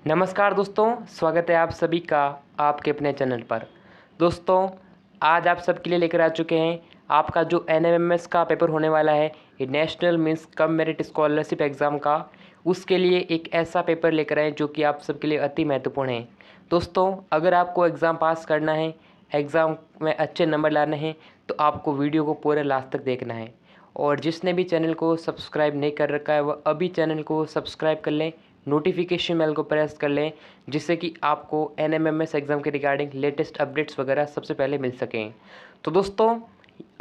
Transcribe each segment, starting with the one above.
नमस्कार दोस्तों, स्वागत है आप सभी का आपके अपने चैनल पर। दोस्तों, आज आप सबके लिए लेकर आ चुके हैं आपका जो एनएमएमएस का पेपर होने वाला है, ये national means cum merit scholarship exam का। उसके लिए एक ऐसा पेपर लेकर आए जो कि आप सबके लिए अति महत्वपूर्ण है। दोस्तों, अगर आपको एग्ज़ाम पास करना है, एग्ज़ाम में अच्छे नंबर लाने हैं, तो आपको वीडियो को पूरे लास्ट तक देखना है। और जिसने भी चैनल को सब्सक्राइब नहीं कर रखा है वह अभी चैनल को सब्सक्राइब कर लें, नोटिफिकेशन बेल को प्रेस कर लें, जिससे कि आपको एनएमएमएस एग्ज़ाम के रिगार्डिंग लेटेस्ट अपडेट्स वगैरह सबसे पहले मिल सकें। तो दोस्तों,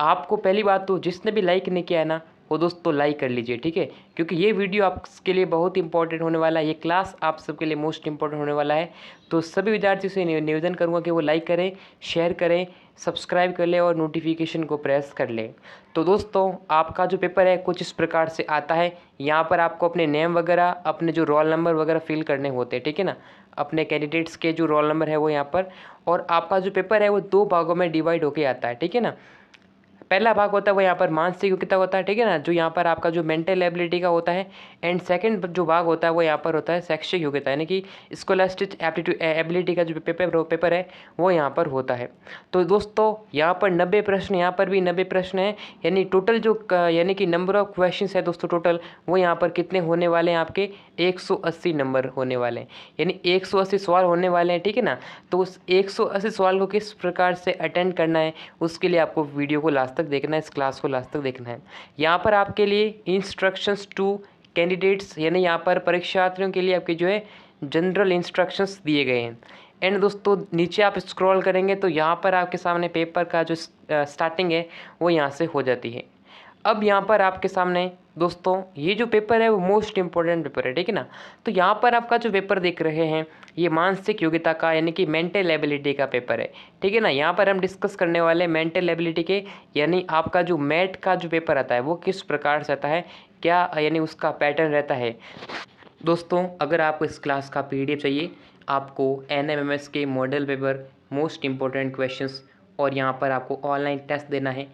आपको पहली बात तो जिसने भी लाइक नहीं किया है ना, वो दोस्तों लाइक कर लीजिए, ठीक है, क्योंकि ये वीडियो आपके लिए बहुत इंपॉर्टेंट होने वाला है। ये क्लास आप सबके लिए मोस्ट इंपॉर्टेंट होने वाला है। तो सभी विद्यार्थियों से निवेदन करूँगा कि वो लाइक करें, शेयर करें, सब्सक्राइब कर लें और नोटिफिकेशन को प्रेस कर लें। तो दोस्तों, आपका जो पेपर है कुछ इस प्रकार से आता है। यहाँ पर आपको अपने नेम वगैरह, अपने जो रोल नंबर वगैरह फिल करने होते हैं, ठीक है ना, अपने कैंडिडेट्स के जो रोल नंबर है वो यहाँ पर। और आपका जो पेपर है वो 2 भागों में डिवाइड होके आता है, ठीक है ना। पहला भाग होता है वो यहाँ पर मानसिक योग्यता होता है, ठीक है ना, जो यहाँ पर आपका जो मेंटल एबिलिटी का होता है। एंड सेकंड जो भाग होता है वो यहाँ पर होता है शैक्षिक योग्यता, यानी कि स्कॉलस्टिक एप्टीट्यूड एबिलिटी का जो पेपर है वो यहाँ पर होता है। तो दोस्तों, यहाँ पर 90 प्रश्न, यहाँ पर भी 90 प्रश्न हैं, यानी टोटल जो यानी कि नंबर ऑफ क्वेश्चंस है दोस्तों टोटल, वो यहाँ पर कितने होने वाले हैं आपके 180 नंबर होने वाले हैं, यानी 180 सवाल होने वाले हैं, ठीक है ना। तो उस 180 सवाल को किस प्रकार से अटेंड करना है, उसके लिए आपको वीडियो को लास्ट तक देखना है, इस क्लास को लास्ट तक देखना है। यहाँ पर आपके लिए इंस्ट्रक्शंस टू कैंडिडेट्स, यानी यहाँ पर परीक्षार्थियों के लिए आपके जो है जनरल इंस्ट्रक्शंस दिए गए हैं। एंड दोस्तों, नीचे आप स्क्रॉल करेंगे तो यहाँ पर आपके सामने पेपर का जो स्टार्टिंग है वो यहाँ से हो जाती है। अब यहाँ पर आपके सामने दोस्तों ये जो पेपर है वो मोस्ट इम्पोर्टेंट पेपर है, ठीक है ना। तो यहाँ पर आपका जो पेपर देख रहे हैं ये मानसिक योग्यता का, यानी कि मेंटल एबिलिटी का पेपर है, ठीक है ना। यहाँ पर हम डिस्कस करने वाले हैं मेंटल एबिलिटी के, यानी आपका जो मैट का जो पेपर आता है वो किस प्रकार से आता है, क्या यानी उसका पैटर्न रहता है। दोस्तों, अगर आपको इस क्लास का PDF चाहिए, आपको एनएमएमएस के model paper, most important questions और यहाँ पर आपको ऑनलाइन टेस्ट देना है,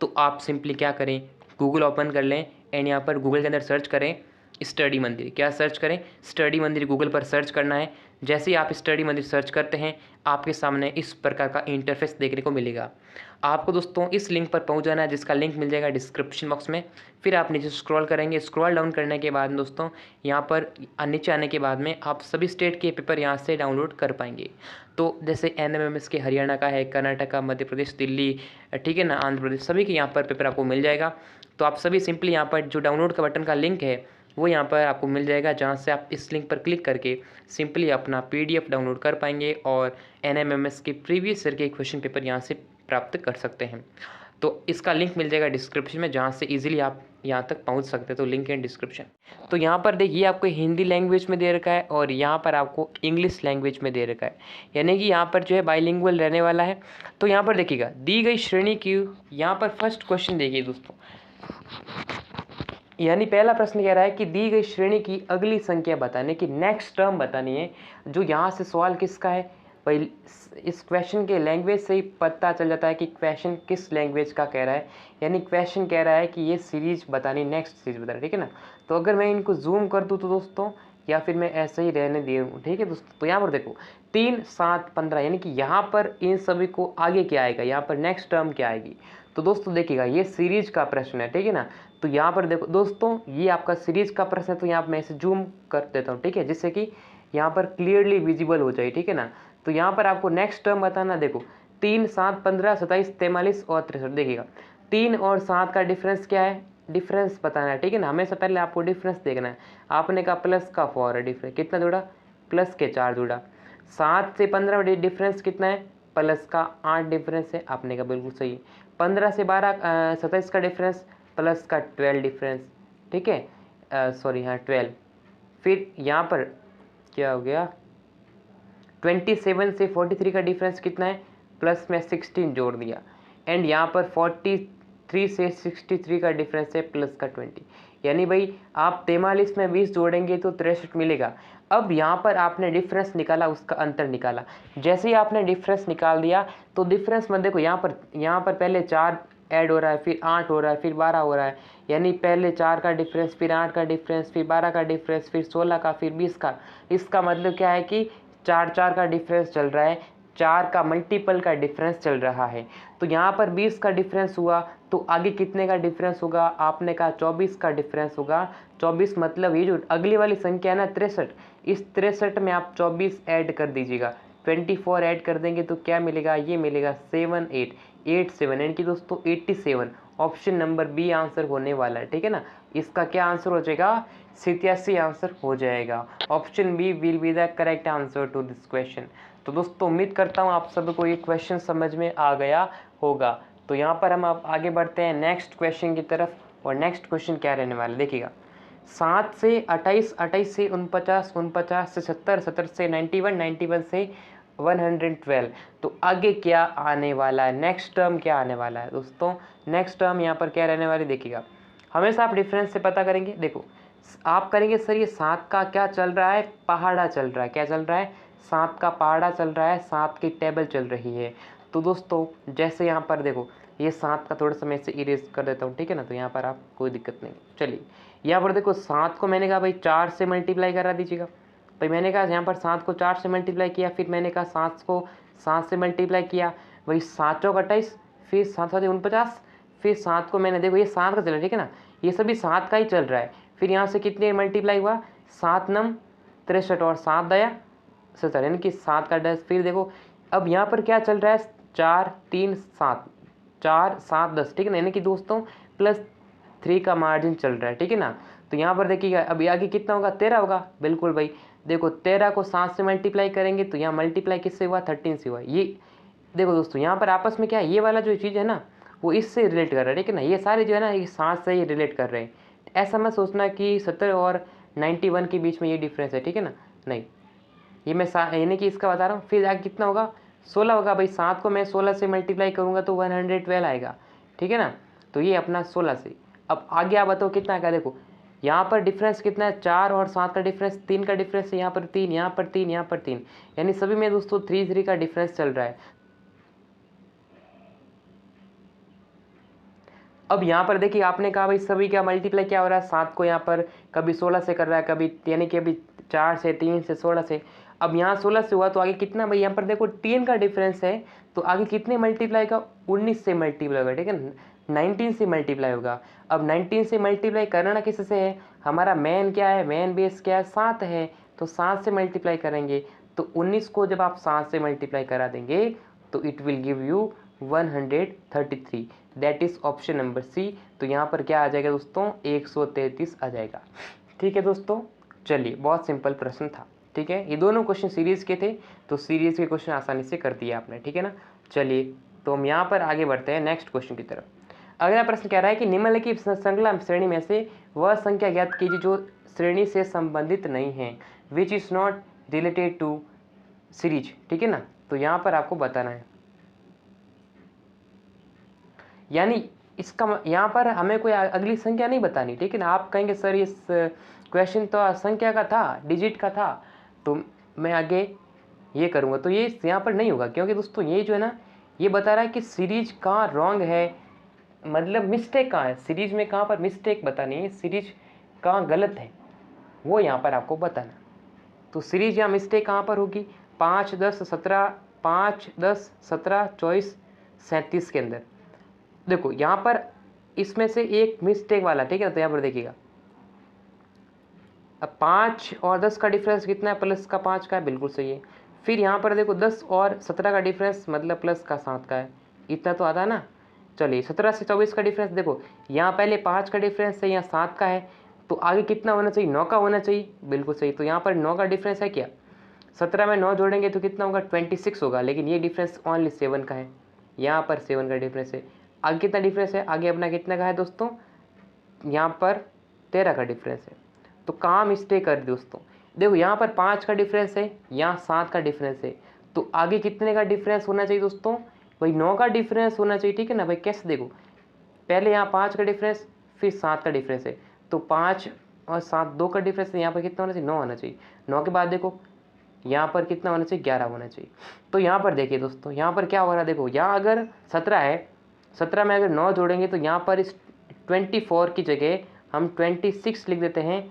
तो आप सिंपली क्या करें, गूगल ओपन कर लें एंड यहाँ पर गूगल के अंदर सर्च करें स्टडी मंदिर। क्या सर्च करें? स्टडी मंदिर गूगल पर सर्च करना है। जैसे ही आप स्टडी मंदिर सर्च करते हैं, आपके सामने इस प्रकार का इंटरफेस देखने को मिलेगा। आपको दोस्तों इस लिंक पर पहुंच जाना है, जिसका लिंक मिल जाएगा डिस्क्रिप्शन बॉक्स में। फिर आप नीचे स्क्रॉल करेंगे, स्क्रॉल डाउन करने के बाद दोस्तों यहाँ पर नीचे आने के बाद में आप सभी स्टेट के पेपर यहाँ से डाउनलोड कर पाएंगे। तो जैसे एनएमएमएस के हरियाणा का है, कर्नाटक का, मध्य प्रदेश, दिल्ली, ठीक है ना, आंध्र प्रदेश, सभी के यहाँ पर पेपर आपको मिल जाएगा। तो आप सभी सिंपली यहाँ पर जो डाउनलोड का बटन का लिंक है वो यहाँ पर आपको मिल जाएगा, जहाँ से आप इस लिंक पर क्लिक करके सिंपली अपना PDF डाउनलोड कर पाएंगे और एनएमएमएस के प्रीवियस ईयर के क्वेश्चन पेपर यहाँ से प्राप्त कर सकते हैं। तो इसका लिंक मिल जाएगा डिस्क्रिप्शन में, जहाँ से इजीली आप यहाँ तक पहुँच सकते हैं। तो लिंक है डिस्क्रिप्शन। तो यहाँ पर देखिए आपको हिंदी लैंग्वेज में दे रखा है और यहाँ पर आपको इंग्लिश लैंग्वेज में दे रखा है, यानी कि यहाँ पर जो है बाइलिंगुअल रहने वाला है। तो यहाँ पर देखिएगा दी गई श्रेणी की, यहाँ पर फर्स्ट क्वेश्चन देखिए दोस्तों, यानी पहला प्रश्न कह रहा है कि दी गई श्रेणी की अगली संख्या बताने की, नेक्स्ट टर्म बतानी है। जो यहाँ से सवाल किसका है भाई, इस क्वेश्चन के लैंग्वेज से ही पता चल जाता है कि क्वेश्चन किस लैंग्वेज का कह रहा है। यानी क्वेश्चन कह रहा है कि ये सीरीज बतानी, नेक्स्ट सीरीज बतानी, ठीक है ना। तो अगर मैं इनको जूम कर दूँ तो दोस्तों, या फिर मैं ऐसे ही रहने दे दूँ, ठीक है दोस्तों। तो यहाँ पर देखो 3, 7, 15, यानी कि यहाँ पर इन सभी को आगे क्या आएगा, यहाँ पर नेक्स्ट टर्म क्या आएगी। तो दोस्तों देखिएगा ये सीरीज का प्रश्न है, ठीक है ना। तो यहाँ पर देखो दोस्तों, ये आपका सीरीज का प्रश्न है, तो यहाँ पर मैं इसे जूम कर देता हूँ, ठीक है, जिससे कि यहाँ पर क्लियरली विजिबल हो जाए, ठीक है ना। तो यहाँ पर आपको नेक्स्ट टर्म बताना, देखो 3, 7, 15, 27, 43 और 63। देखिएगा 3 और 7 का डिफरेंस क्या है, डिफरेंस बताना है, ठीक है ना। हमेशा पहले आपको डिफरेंस देखना है। आपने कहा प्लस का 4 है डिफरेंस, कितना जुड़ा, प्लस के 4 जुड़ा। 7 से 15 डिफरेंस कितना है, प्लस का 8 डिफरेंस है, आपने कहा बिल्कुल सही। 15 से 12 27 का डिफरेंस, प्लस का 12 डिफरेंस, ठीक है, सॉरी हाँ 12। फिर यहाँ पर क्या हो गया, 27 से 43 का डिफरेंस कितना है, प्लस में 16 जोड़ दिया। एंड यहाँ पर 43 से 63 का डिफरेंस है, प्लस का 20। यानी भाई आप 43 में 20 जोड़ेंगे तो 63 मिलेगा। अब यहाँ पर आपने डिफरेंस निकाला, उसका अंतर निकाला। जैसे ही आपने डिफरेंस निकाल दिया तो डिफरेंस में देखो यहाँ पर पहले 4 ऐड हो रहा है, फिर 8 हो रहा है, फिर 12 हो रहा है, यानी पहले 4 का डिफरेंस, फिर 8 का डिफरेंस, फिर 12 का डिफरेंस, फिर 16 का, फिर 20 का। इसका मतलब क्या है कि 4 का डिफरेंस चल रहा है, 4 का मल्टीपल का डिफरेंस चल रहा है। तो यहाँ पर 20 का डिफरेंस हुआ, तो आगे कितने का डिफरेंस होगा? आपने कहा 24 का डिफरेंस होगा। 24 मतलब ये जो अगली वाली संख्या है ना 63, इस 63 में आप 24 ऐड कर दीजिएगा, 24 ऐड कर देंगे तो क्या मिलेगा? ये मिलेगा 87 यानी कि दोस्तों 87। ऑप्शन नंबर बी आंसर होने वाला है, ठीक है ना। इसका क्या आंसर हो जाएगा? 87 आंसर हो जाएगा। Option B will be the correct answer to this question. तो दोस्तों उम्मीद करता हूँ आप सभी को ये क्वेश्चन समझ में आ गया होगा। तो यहाँ पर हम आप आगे बढ़ते हैं नेक्स्ट क्वेश्चन की तरफ। और नेक्स्ट क्वेश्चन क्या रहने वाला है देखिएगा। 7 से 28, 28 से 49, 49 से 70, 70 से 91, 91 से 112। तो आगे क्या आने वाला है? नेक्स्ट टर्म क्या आने वाला है दोस्तों? नेक्स्ट टर्म यहाँ पर क्या रहने वाली देखिएगा। हमेशा आप डिफरेंस से पता करेंगे। देखो आप करेंगे सर ये 7 का क्या चल रहा है? पहाड़ा चल रहा है। क्या चल रहा है? 7 का पहाड़ा चल रहा है, 7 की टेबल चल रही है। तो दोस्तों जैसे यहाँ पर देखो ये 7 का थोड़ा सा मैं इसे इरेज कर देता हूँ, ठीक है ना। तो यहाँ पर आप कोई दिक्कत नहीं। चलिए यहाँ पर देखो 7 को मैंने कहा भाई 4 से मल्टीप्लाई करा दीजिएगा। भाई मैंने कहा यहाँ पर 7 को 4 से मल्टीप्लाई किया, फिर मैंने कहा 7 को 7 से मल्टीप्लाई किया, वही 7 चौक 28, फिर 7 7 49, फिर 7 को मैंने देखो ये 7 का चल रहा है, ठीक है ना, ये सभी 7 का ही चल रहा है। फिर यहाँ से कितने मल्टीप्लाई हुआ? 7 नम 63 और 7 दया 70 यानी कि 7 का 10। फिर देखो अब यहाँ पर क्या चल रहा है? 4 3 7, 4 7 10, ठीक है ना, यानी कि दोस्तों +3 का मार्जिन चल रहा है, ठीक है ना। तो यहाँ पर देखिएगा अभी आगे कितना होगा? 13 होगा। बिल्कुल भाई देखो 13 को 7 से मल्टीप्लाई करेंगे तो यहाँ मल्टीप्लाई किससे हुआ? 13 से हुआ। ये देखो दोस्तों यहाँ पर आपस में क्या है, ये वाला जो चीज़ है ना वो इससे रिलेट कर रहा है, ठीक है ना। ये सारे जो है ना ये 7 से ही रिलेट कर रहे हैं। ऐसा मत सोचना कि 70 और 91 के बीच में ये डिफरेंस है, ठीक है ना, नहीं। ये मैं यानी कि इसका बता रहा हूँ। फिर आगे कितना होगा? 16 होगा। भाई 7 को मैं 16 से मल्टीप्लाई करूँगा तो 112 आएगा, ठीक है ना। तो ये अपना 16 से। अब आगे आप बताओ कितना का? देखो यहाँ पर डिफरेंस कितना है? 4 और 7 का डिफरेंस, 3 का डिफरेंस है, यहाँ पर 3, यहाँ पर 3, यहाँ पर 3, यानी सभी में दोस्तों 3 3 का डिफरेंस चल रहा है। अब यहाँ पर देखिए आपने कहा भाई सभी क्या मल्टीप्लाई क्या हो रहा है? 7 को यहाँ पर कभी 16 से कर रहा है, कभी यानी कि अभी 4 से, 3 से, 16 से। अब यहाँ 16 से हुआ तो आगे कितना? भाई यहाँ पर देखो 3 का डिफरेंस है, तो आगे कितने मल्टीप्लाई का? 19 से मल्टीप्लाई होगा, ठीक है, 19 से मल्टीप्लाई होगा। अब 19 से मल्टीप्लाई करना किससे है? हमारा मेन क्या है? मेन बेस क्या है? 7 है, तो 7 से मल्टीप्लाई करेंगे। तो 19 को जब आप 7 से मल्टीप्लाई करा देंगे तो it will give you 133, that is option number C. तो यहाँ पर क्या आ जाएगा दोस्तों? 133 आ जाएगा, ठीक है दोस्तों। चलिए बहुत सिंपल प्रश्न था, ठीक है। ये दोनों क्वेश्चन सीरीज के थे, तो सीरीज के क्वेश्चन आसानी से कर दिए आपने, ठीक है ना। चलिए तो हम यहाँ पर आगे बढ़ते हैं नेक्स्ट क्वेश्चन की तरफ। अगला प्रश्न कह रहा है कि निम्नलिखित श्रृंखला श्रेणी में से वह संख्या ज्ञात कीजिए जो श्रेणी से संबंधित नहीं है, which is not related to series, ठीक है ना। तो यहाँ पर आपको बताना है, यानी इसका यहाँ पर हमें कोई अगली संख्या नहीं बतानी, ठीक है ना। आप कहेंगे सर इस क्वेश्चन तो संख्या का था, डिजिट का था, तो मैं आगे ये करूँगा, तो ये यहाँ पर नहीं होगा, क्योंकि दोस्तों ये जो है ना ये बता रहा है कि सीरीज कहाँ रॉन्ग है, मतलब मिस्टेक कहाँ है, सीरीज में कहाँ पर मिस्टेक बतानी है, सीरीज कहाँ गलत है वो यहाँ पर आपको बताना। तो सीरीज या मिस्टेक कहाँ पर होगी? 5 10 17, 5 10 17 24 37 के अंदर। देखो यहाँ पर इसमें से एक मिस्टेक वाला, ठीक है ना। तो यहाँ पर देखिएगा अब 5 और 10 का डिफरेंस कितना है? प्लस का 5 का है, बिल्कुल सही है। फिर यहाँ पर देखो 10 और 17 का डिफरेंस मतलब प्लस का 7 का है, इतना तो आता है ना। चलिए 17 से 24 का डिफरेंस देखो, यहाँ पहले 5 का डिफरेंस है, यहाँ 7 का है, तो आगे कितना होना चाहिए? 9 का होना चाहिए, बिल्कुल सही। तो यहाँ पर 9 का डिफरेंस है क्या? 17 में 9 जोड़ेंगे तो कितना होगा? 26 होगा, लेकिन ये डिफरेंस ओनली 7 का है, यहाँ पर 7 का डिफरेंस है। आगे कितना डिफरेंस है? आगे अपना कितना का है दोस्तों? यहाँ पर 13 का डिफरेंस है। तो कहाँ मिस्टेक कर दी दोस्तों? देखो यहाँ पर 5 का डिफरेंस है, यहाँ 7 का डिफरेंस है, तो आगे कितने का डिफरेंस होना चाहिए दोस्तों? भाई 9 का डिफरेंस होना चाहिए, ठीक है ना। भाई कैसे? देखो पहले यहाँ 5 का डिफरेंस, फिर 7 का डिफरेंस है, तो 5 और 7 2 का डिफरेंस है, यहाँ पर कितना होना चाहिए? 9 होना चाहिए। 9 के बाद देखो यहाँ पर कितना होना चाहिए? 11 होना चाहिए। तो यहाँ पर देखिए दोस्तों यहाँ पर क्या हो रहा है? देखो यहाँ अगर 17 है, 17 में अगर 9 जोड़ेंगे तो यहाँ पर इस 24 की जगह हम 26 लिख देते हैं।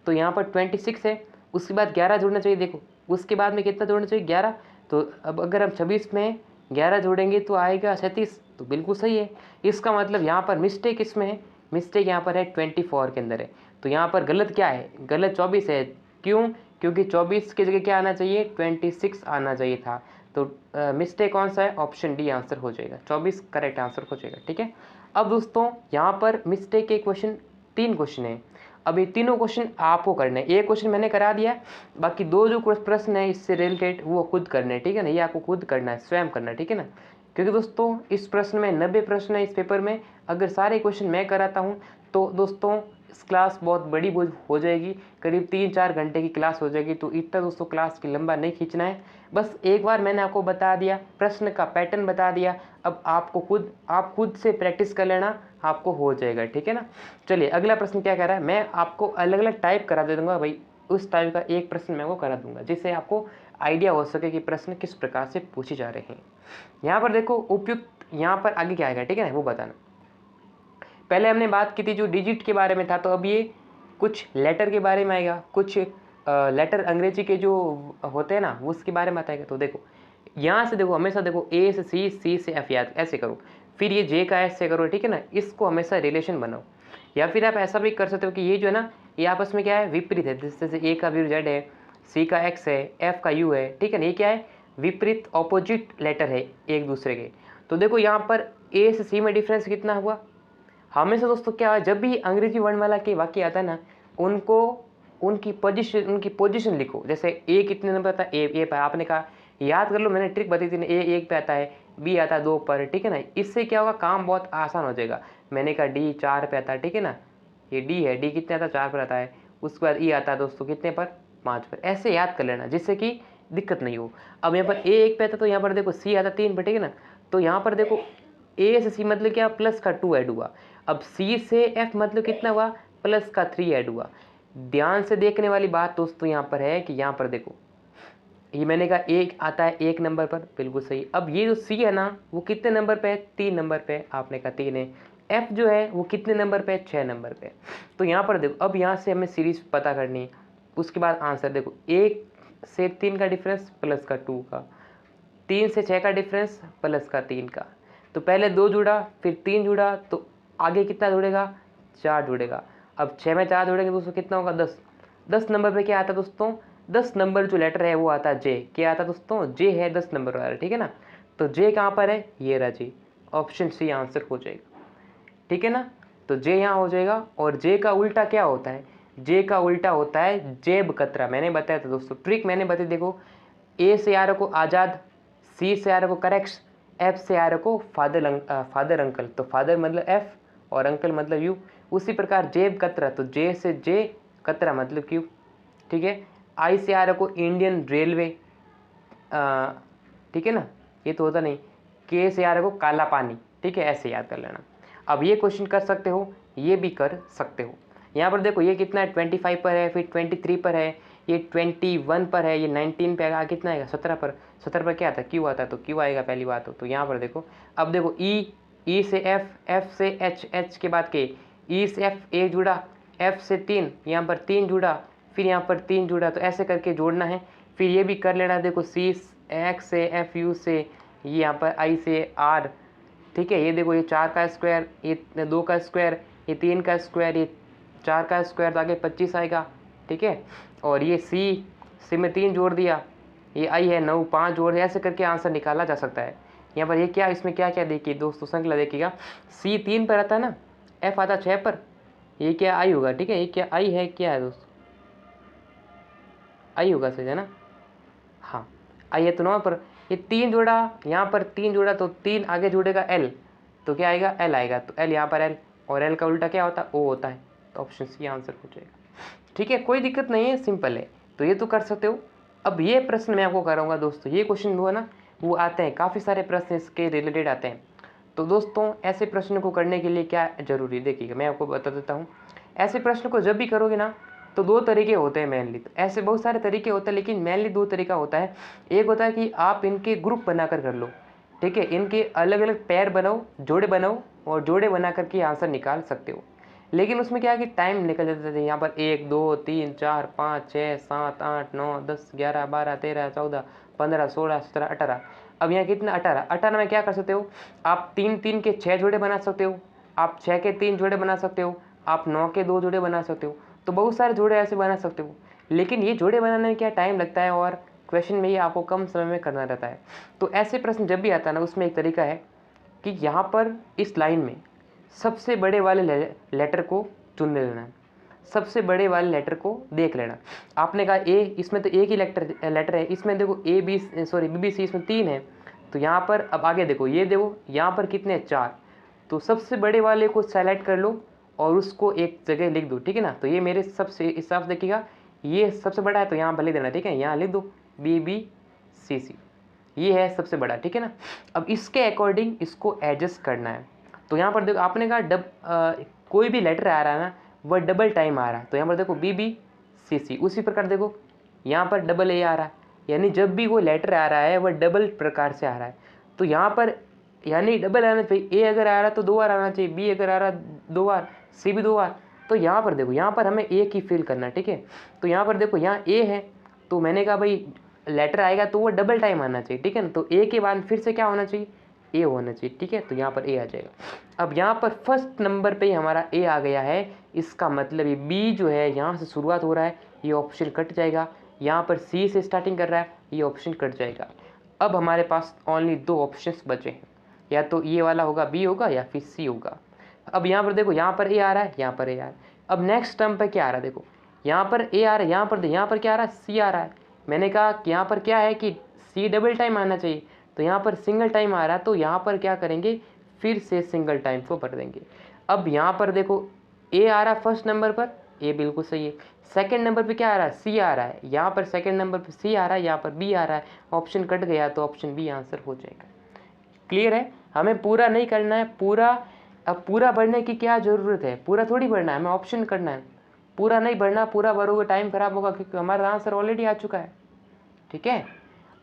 तो यहाँ पर 26 है, उसके बाद 11 जोड़ना चाहिए। देखो उसके बाद में कितना जोड़ना चाहिए, 11। तो अब अगर हम 26 में 11 जोड़ेंगे तो आएगा 37। तो बिल्कुल सही है। इसका मतलब यहाँ पर मिस्टेक इसमें है, मिस्टेक यहाँ पर है 24 के अंदर है। तो यहाँ पर गलत क्या है, गलत 24 है। क्यों? क्योंकि 24 की जगह क्या आना चाहिए, 26 आना चाहिए था। तो मिस्टेक कौन सा है, ऑप्शन डी आंसर हो जाएगा, 24 करेक्ट आंसर हो जाएगा। ठीक है। अब दोस्तों यहाँ पर मिस्टेक के क्वेश्चन 3 क्वेश्चन है। अब ये तीनों क्वेश्चन आपको करने हैं। एक क्वेश्चन मैंने करा दिया, बाकी 2 जो प्रश्न है इससे रिलेटेड वो खुद करने हैं। ठीक है ना, ये आपको खुद करना है, स्वयं करना है। ठीक है ना, क्योंकि दोस्तों इस प्रश्न में 90 प्रश्न है इस पेपर में। अगर सारे क्वेश्चन मैं कराता हूँ तो दोस्तों इस क्लास बहुत बड़ी हो जाएगी, करीब 3-4 घंटे की क्लास हो जाएगी। तो इतना दोस्तों क्लास की लंबा नहीं खींचना है। बस एक बार मैंने आपको बता दिया, प्रश्न का पैटर्न बता दिया। अब आप खुद से प्रैक्टिस कर लेना, आपको हो जाएगा। ठीक है ना। चलिए अगला प्रश्न क्या कह रहा है, मैं आपको अलग अलग टाइप करा दे दूंगा भाई। उस टाइप का एक प्रश्न मैं आपको करा दूंगा जिससे आपको आइडिया हो सके कि प्रश्न किस प्रकार से पूछे जा रहे हैं। यहाँ पर देखो उपयुक्त, यहाँ पर आगे क्या आएगा, ठीक है ना, वो बताना। पहले हमने बात की थी जो डिजिट के बारे में था, तो अब ये कुछ लेटर के बारे में आएगा, कुछ लेटर अंग्रेजी के जो होते हैं ना उसके बारे में बताएगा। तो देखो यहाँ से देखो, हमेशा देखो ए से सी, सी से एफ याद ऐसे करो, फिर ये जे का एस से करो। ठीक है ना, इसको हमेशा रिलेशन बनाओ। या फिर आप ऐसा भी कर सकते हो कि ये जो है ना ये आपस में क्या है, विपरीत है। जैसे ए का भी जेड है, सी का एक्स है, एफ का यू है। ठीक है ना, ये क्या है, विपरीत ऑपोजिट लेटर है एक दूसरे के। तो देखो यहाँ पर ए से सी में डिफरेंस कितना हुआ। हमेशा दोस्तों क्या है, जब भी अंग्रेजी वर्णमाला के वाक्य आता है ना, उनको उनकी पोजीशन लिखो। जैसे ए कितने नंबर आता है, ए पे आपने कहा, याद कर लो, मैंने ट्रिक बताई थी ना, ए 1 पे आता है, बी आता है 2 पर। ठीक है ना, इससे क्या होगा, काम बहुत आसान हो जाएगा। मैंने कहा डी 4 पे आता है। ठीक है ना, ये डी है, डी कितने आता है, 4 पर आता है। उसके बाद ई आता है दोस्तों कितने पर, 5 पर। ऐसे याद कर लेना जिससे कि दिक्कत नहीं हो। अब यहाँ पर ए 1 पे आता है, तो यहाँ पर देखो सी आता 3 पर। ठीक है ना, तो यहाँ पर देखो ए से सी मतलब क्या, प्लस का 2 ऐड हुआ। अब सी से एफ मतलब कितना हुआ, प्लस का 3 ऐड हुआ। ध्यान से देखने वाली बात दोस्तों यहाँ पर है कि यहाँ पर देखो, ये मैंने कहा एक आता है 1 नंबर पर, बिल्कुल सही। अब ये जो सी है ना वो कितने नंबर पे है, 3 नंबर पे, आपने कहा 3 है। एफ जो है वो कितने नंबर पे है, 6 नंबर पे। तो यहाँ पर देखो, अब यहाँ से हमें सीरीज पता करनी है। उसके बाद आंसर देखो, 1 से 3 का डिफरेंस प्लस का 2 का, 3 से 6 का डिफरेंस प्लस का 3 का। तो पहले 2 जुड़ा, फिर 3 जुड़ा, तो आगे कितना जुड़ेगा, 4 जुड़ेगा। अब 6 में 4 जुड़ेंगे दोस्तों कितना होगा, 10। 10 नंबर पे क्या आता है दोस्तों, 10 नंबर जो लेटर है वो आता है जे। क्या आता है दोस्तों, जे है 10 नंबर वाला। ठीक है ना, तो जे कहाँ पर है, ये रहा जे, ऑप्शन सी आंसर हो जाएगा। ठीक है ना, तो जे यहाँ हो जाएगा। और जे का उल्टा क्या होता है, जे का उल्टा होता है जेब कतरा। मैंने बताया था दोस्तों, ट्रिक मैंने बताई। देखो ए से आ रहा को आज़ाद, सी से आ रहा को करेक्ट, एफ से आ रहा को फादर अंकल। तो फादर मतलब एफ और अंकल मतलब यू। उसी प्रकार जेब कतरा, तो जे से जे, कतरा मतलब क्यू। ठीक है, आई से आ रहा को इंडियन रेलवे, ठीक है ना, ये तो होता नहीं। के से आ रहा को काला पानी। ठीक है, ऐसे याद कर लेना। अब ये क्वेश्चन कर सकते हो, ये भी कर सकते हो। यहाँ पर देखो ये कितना है, 25 पर है, फिर 23 पर है, ये 21 पर है, ये 19 पे आएगा, कितना आएगा, 17 पर। 17 पर क्या आता है, क्यू आता है, तो क्यू आएगा पहली बात तो यहाँ पर देखो। अब देखो ई से एफ, एफ से एच, एच के बाद के, ई से एफ 1 जुड़ा, एफ से 3, यहाँ पर 3 जुड़ा, फिर यहाँ पर 3 जुड़ा। तो ऐसे करके जोड़ना है। फिर ये भी कर लेना, देखो सी एक्स से एफ यू से, ये यहाँ पर आई से आर। ठीक है, ये देखो ये 4 का स्क्वायर, ये 2 का स्क्वायर, ये 3 का स्क्वायर, ये 4 का स्क्वायर, तो आगे 25 आएगा। ठीक है, और ये सी में 3 जोड़ दिया, ये आई है 9, 5 जोड़ दिया। ऐसे करके आंसर निकाला जा सकता है। यहाँ पर ये क्या, इसमें क्या क्या देखिए दोस्तों, संख्या देखिएगा। सी 3 पर आता है ना, एफ आता 6 पर, ये क्या आई होगा। ठीक है, ये क्या आई है, क्या है दोस्तों, आई होगा सही है ना, हाँ आई है। तो 9 पर ये 3 जोड़ा, यहाँ पर 3 जोड़ा, तो 3 आगे जुड़ेगा एल, तो क्या आएगा, एल आएगा। तो एल यहाँ पर एल, और एल का उल्टा क्या होता है, ओ होता है। तो ऑप्शन सी आंसर हो जाएगा। ठीक है, कोई दिक्कत नहीं है, सिंपल है। तो ये तो कर सकते हो। अब ये प्रश्न मैं आपको कराऊंगा दोस्तों, ये क्वेश्चन हुआ ना, वो आते हैं, काफ़ी सारे प्रश्न इसके रिलेटेड आते हैं। तो दोस्तों ऐसे प्रश्न को करने के लिए क्या जरूरी है, देखिएगा मैं आपको बता देता हूँ। ऐसे प्रश्न को जब भी करोगे ना, तो 2 तरीके होते हैं मेनली। तो ऐसे बहुत सारे तरीके होते हैं, लेकिन मेनली 2 तरीका होता है। एक होता है कि आप इनके ग्रुप बनाकर कर लो, ठीक है, इनके अलग अलग पेयर बनाओ, जोड़े बनाओ और जोड़े बना करके आंसर निकाल सकते हो। लेकिन उसमें क्या है कि टाइम निकल जाता है। यहाँ पर 1 2 3 4 5 6 7 8 9 10 11 12 13 14 15 16 17 18। अब यहाँ कितना 18। 18 में क्या कर सकते हो आप 3 3 के 6 जोड़े बना सकते हो, आप 6 के 3 जोड़े बना सकते हो, आप 9 के 2 जोड़े बना सकते हो। तो बहुत सारे जोड़े ऐसे बना सकते हो। लेकिन ये जोड़े बनाने में क्या टाइम लगता है और क्वेश्चन में ये आपको कम समय में करना रहता है। तो ऐसे प्रश्न जब भी आता है ना, उसमें एक तरीका है कि यहाँ पर इस लाइन में सबसे बड़े वाले लेटर को चुन लेना है, सबसे बड़े वाले लेटर को देख लेना। आपने कहा ए, इसमें तो एक ही लेटर है, इसमें देखो BBC इसमें 3 है। तो यहाँ पर अब आगे देखो, ये देखो यहाँ पर कितने 4। तो सबसे बड़े वाले को सेलेक्ट कर लो और उसको एक जगह लिख दो, ठीक है ना। तो ये मेरे सबसे हिसाब से देखिएगा, ये सबसे बड़ा है तो यहाँ पर लिख देना, ठीक है। यहाँ लिख दो BBC, ये है सबसे बड़ा, ठीक है ना। अब इसके अकॉर्डिंग इसको एडजस्ट करना है। तो यहाँ पर देखो आपने कहा कोई भी लेटर आ रहा है ना, वह डबल टाइम आ रहा है। तो यहाँ पर देखो BBC। उसी प्रकार देखो यहाँ पर डबल A आ रहा है, यानी जब भी वो लेटर आ रहा है वह डबल प्रकार से आ रहा है। तो यहाँ पर यानी डबल आना चाहिए। A अगर आ रहा है तो 2 बार आना चाहिए, B अगर आ रहा है 2 बार, C भी 2 बार। तो यहाँ पर देखो, यहाँ पर हमें एक ही फिल करना है, ठीक है। तो यहाँ पर देखो यहाँ A है, तो मैंने कहा भाई लेटर आएगा तो वो डबल टाइम आना चाहिए, ठीक है ना। तो A के बाद फिर से क्या होना चाहिए, A होना चाहिए, ठीक है। तो यहाँ पर A आ जाएगा। अब यहाँ पर फर्स्ट नंबर पे हमारा A आ गया है, इसका मतलब ये B जो है यहाँ से शुरुआत हो रहा है, ये ऑप्शन कट जाएगा। यहाँ पर C से स्टार्टिंग कर रहा है, ये ऑप्शन कट जाएगा। अब हमारे पास ओनली 2 ऑप्शंस बचे हैं, या तो ये वाला होगा B होगा या फिर C होगा। अब यहाँ पर देखो, यहाँ पर A आ रहा है, यहाँ पर A आ रहा है। अब नेक्स्ट टर्म पर क्या आ रहा है, देखो यहाँ पर A आ रहा है, यहाँ पर क्या आ रहा है, C आ रहा है। मैंने कहा कि यहाँ पर क्या है कि C डबल टाइम आना चाहिए, तो यहाँ पर सिंगल टाइम आ रहा है। तो यहाँ पर क्या करेंगे, फिर से सिंगल टाइम को भर देंगे। अब यहाँ पर देखो A आ रहा है फर्स्ट नंबर पर, A बिल्कुल सही है। सेकंड नंबर पे क्या आ रहा है, C आ रहा है। यहाँ पर सेकंड नंबर पे C आ रहा है, यहाँ पर B आ रहा है। ऑप्शन कट गया तो ऑप्शन B आंसर हो जाएगा। क्लियर है। हमें पूरा नहीं करना है, पूरा अब पूरा भरने की क्या ज़रूरत है, पूरा थोड़ी भरना है, हमें ऑप्शन करना है। पूरा नहीं भरना, पूरा भरोगे टाइम खराब होगा, क्योंकि हमारा आंसर ऑलरेडी आ चुका है, ठीक है।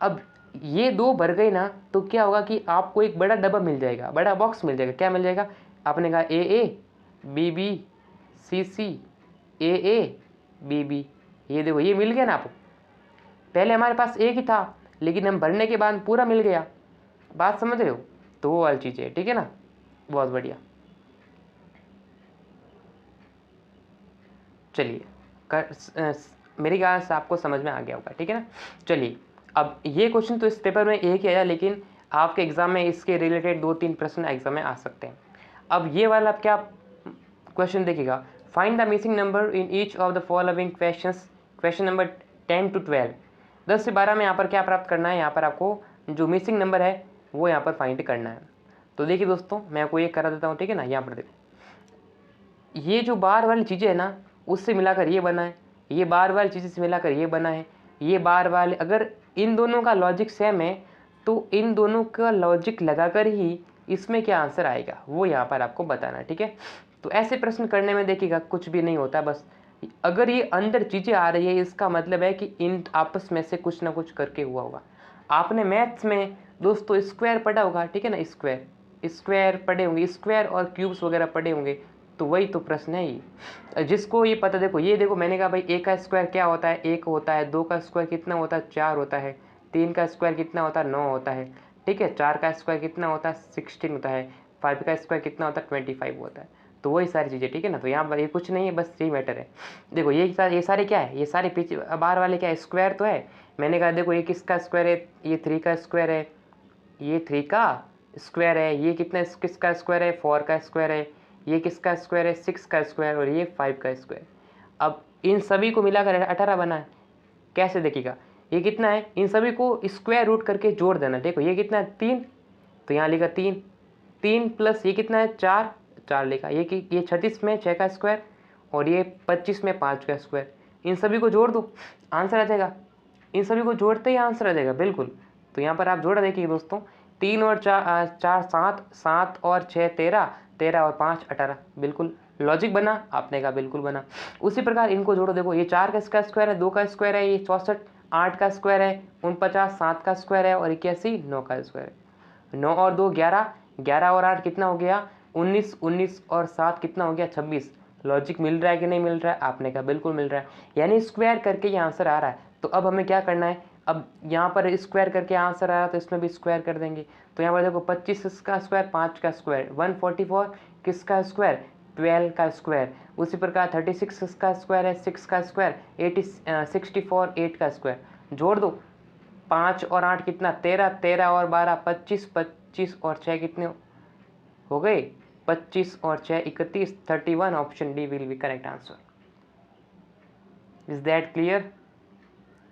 अब ये 2 भर गई ना, तो क्या होगा कि आपको एक बड़ा डब्बा मिल जाएगा, बड़ा बॉक्स मिल जाएगा। क्या मिल जाएगा, आपने कहा AA BB CC AA BB, ये देखो ये मिल गया ना आपको। पहले हमारे पास एक ही था, लेकिन हम भरने के बाद पूरा मिल गया। बात समझ रहे हो, तो वो वाली चीज़ है, ठीक है ना। बहुत बढ़िया। चलिए मेरी बात से आपको समझ में आ गया होगा, ठीक है ना। चलिए अब ये क्वेश्चन तो इस पेपर में एक ही आया, लेकिन आपके एग्जाम में इसके रिलेटेड 2-3 प्रश्न एग्जाम में आ सकते हैं। अब ये वाला क्या क्वेश्चन देखिएगा, find the missing number in each of the following questions. Question number 10 to 12, 10 से 12 में यहाँ पर क्या प्राप्त करना है, यहाँ पर आपको जो मिसिंग नंबर है वो यहाँ पर फाइंड करना है। तो देखिए दोस्तों, मैं आपको ये करा देता हूँ, ठीक है ना। यहाँ पर देखो, ये जो बार वाली चीज़ें है ना, उससे मिलाकर ये बना है, ये बार वाली चीज़ें से मिलाकर ये बना है, ये बार वाले, अगर इन दोनों का लॉजिक सेम है तो इन दोनों का लॉजिक लगाकर ही इसमें क्या आंसर आएगा वो यहाँ पर आपको बताना, ठीक है। तो ऐसे प्रश्न करने में देखिएगा कुछ भी नहीं होता, बस अगर ये अंदर चीज़ें आ रही है इसका मतलब है कि इन आपस में से कुछ ना कुछ करके हुआ होगा। आपने मैथ्स में दोस्तों स्क्वायर पढ़ा होगा, ठीक है ना। स्क्वायर पढ़े होंगे, स्क्वायर और क्यूब्स वगैरह पढ़े होंगे। तो वही तो प्रश्न है ये, जिसको ये पता। देखो ये देखो, मैंने कहा भाई A का स्क्वायर क्या होता है, 1 होता है। 2 का स्क्वायर कितना होता है, 4 होता है। 3 का स्क्वायर कितना होता है, 9 होता है, ठीक है। 4 का स्क्वायर कितना होता है, 16 होता है। 5 का स्क्वायर कितना होता है, 25 होता है। तो वही सारी चीज़ें, ठीक है ना। तो यहाँ पर ये कुछ नहीं है, बस यही मैटर है। देखो ये सारे क्या है, ये सारे पीछे बाहर वाले क्या है, स्क्वायर तो है। मैंने कहा देखो ये किसका स्क्वायर है, ये 3 का स्क्वायर है, ये 3 का स्क्वायर है। ये कितना किसका स्क्वायर है, 4 का स्क्वायर है। ये किसका स्क्वायर है, 6 का स्क्वायर, और ये 5 का स्क्वायर। अब इन सभी को मिलाकर 18 बना है। कैसे देखिएगा, ये कितना है, इन सभी को स्क्वायर रूट करके जोड़ देना। देखो ये कितना है, 3, तो यहाँ लिखा 3, 3 प्लस ये कितना है, 4, 4 लिखा। ये 36 में 6 का स्क्वायर, और ये 25 में 5 का स्क्वायर। इन सभी को जोड़ दो, आंसर आ जाएगा। इन सभी को जोड़ते ही आंसर आ जाएगा, बिल्कुल। तो यहाँ पर आप जोड़ा देखिए दोस्तों, 3 और 4 7, 7 और 6 13, 13 और 5 18। बिल्कुल लॉजिक बना, आपने कहा बिल्कुल बना। उसी प्रकार इनको जोड़ो, देखो ये 4 का स्क्वायर है, 2 का स्क्वायर है, ये 64, 8 का स्क्वायर है, 49, 7 का स्क्वायर है, और 81, 9 का स्क्वायर है। 9 और 2 11, 11 और 8 कितना हो गया 19, 19 और 7 कितना हो गया 26। लॉजिक मिल रहा है कि नहीं मिल रहा है? आपने कहा बिल्कुल मिल रहा है, यानी स्क्वायर करके ये आंसर आ रहा है। तो अब हमें क्या करना है, अब यहाँ पर स्क्वायर करके आंसर आ रहा है तो इसमें भी स्क्वायर कर देंगे। तो यहाँ पर देखो 25 का स्क्वायर 5 का स्क्वायर, 144 किसका स्क्वायर 12 का स्क्वायर। उसी प्रकार 36 का स्क्वायर है 6 का स्क्वायर, 64 8 का स्क्वायर। जोड़ दो 5 और 8 कितना 13, 13 और 12 25, 25 और 6 कितने हो गए 25 और 6 31, 31। Option D will be correct answer. Is that clear?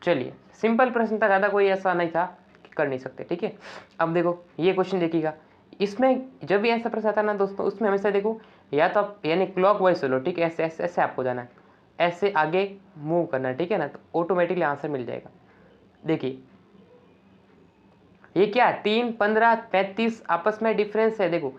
चलिए, सिंपल प्रश्न था, ज़्यादा कोई ऐसा नहीं था कि कर नहीं सकते, ठीक है। अब देखो ये क्वेश्चन देखिएगा, इसमें जब भी ऐसा प्रश्न आता है ना दोस्तों, उसमें हमेशा देखो या तो आप यानी क्लॉक वाइज चलो, ठीक है, ऐसे ऐसे ऐसे आपको जाना है, ऐसे आगे मूव करना है, ठीक है ना, तो ऑटोमेटिकली आंसर मिल जाएगा। देखिए ये क्या 3 15 35 आपस में डिफरेंस है। देखो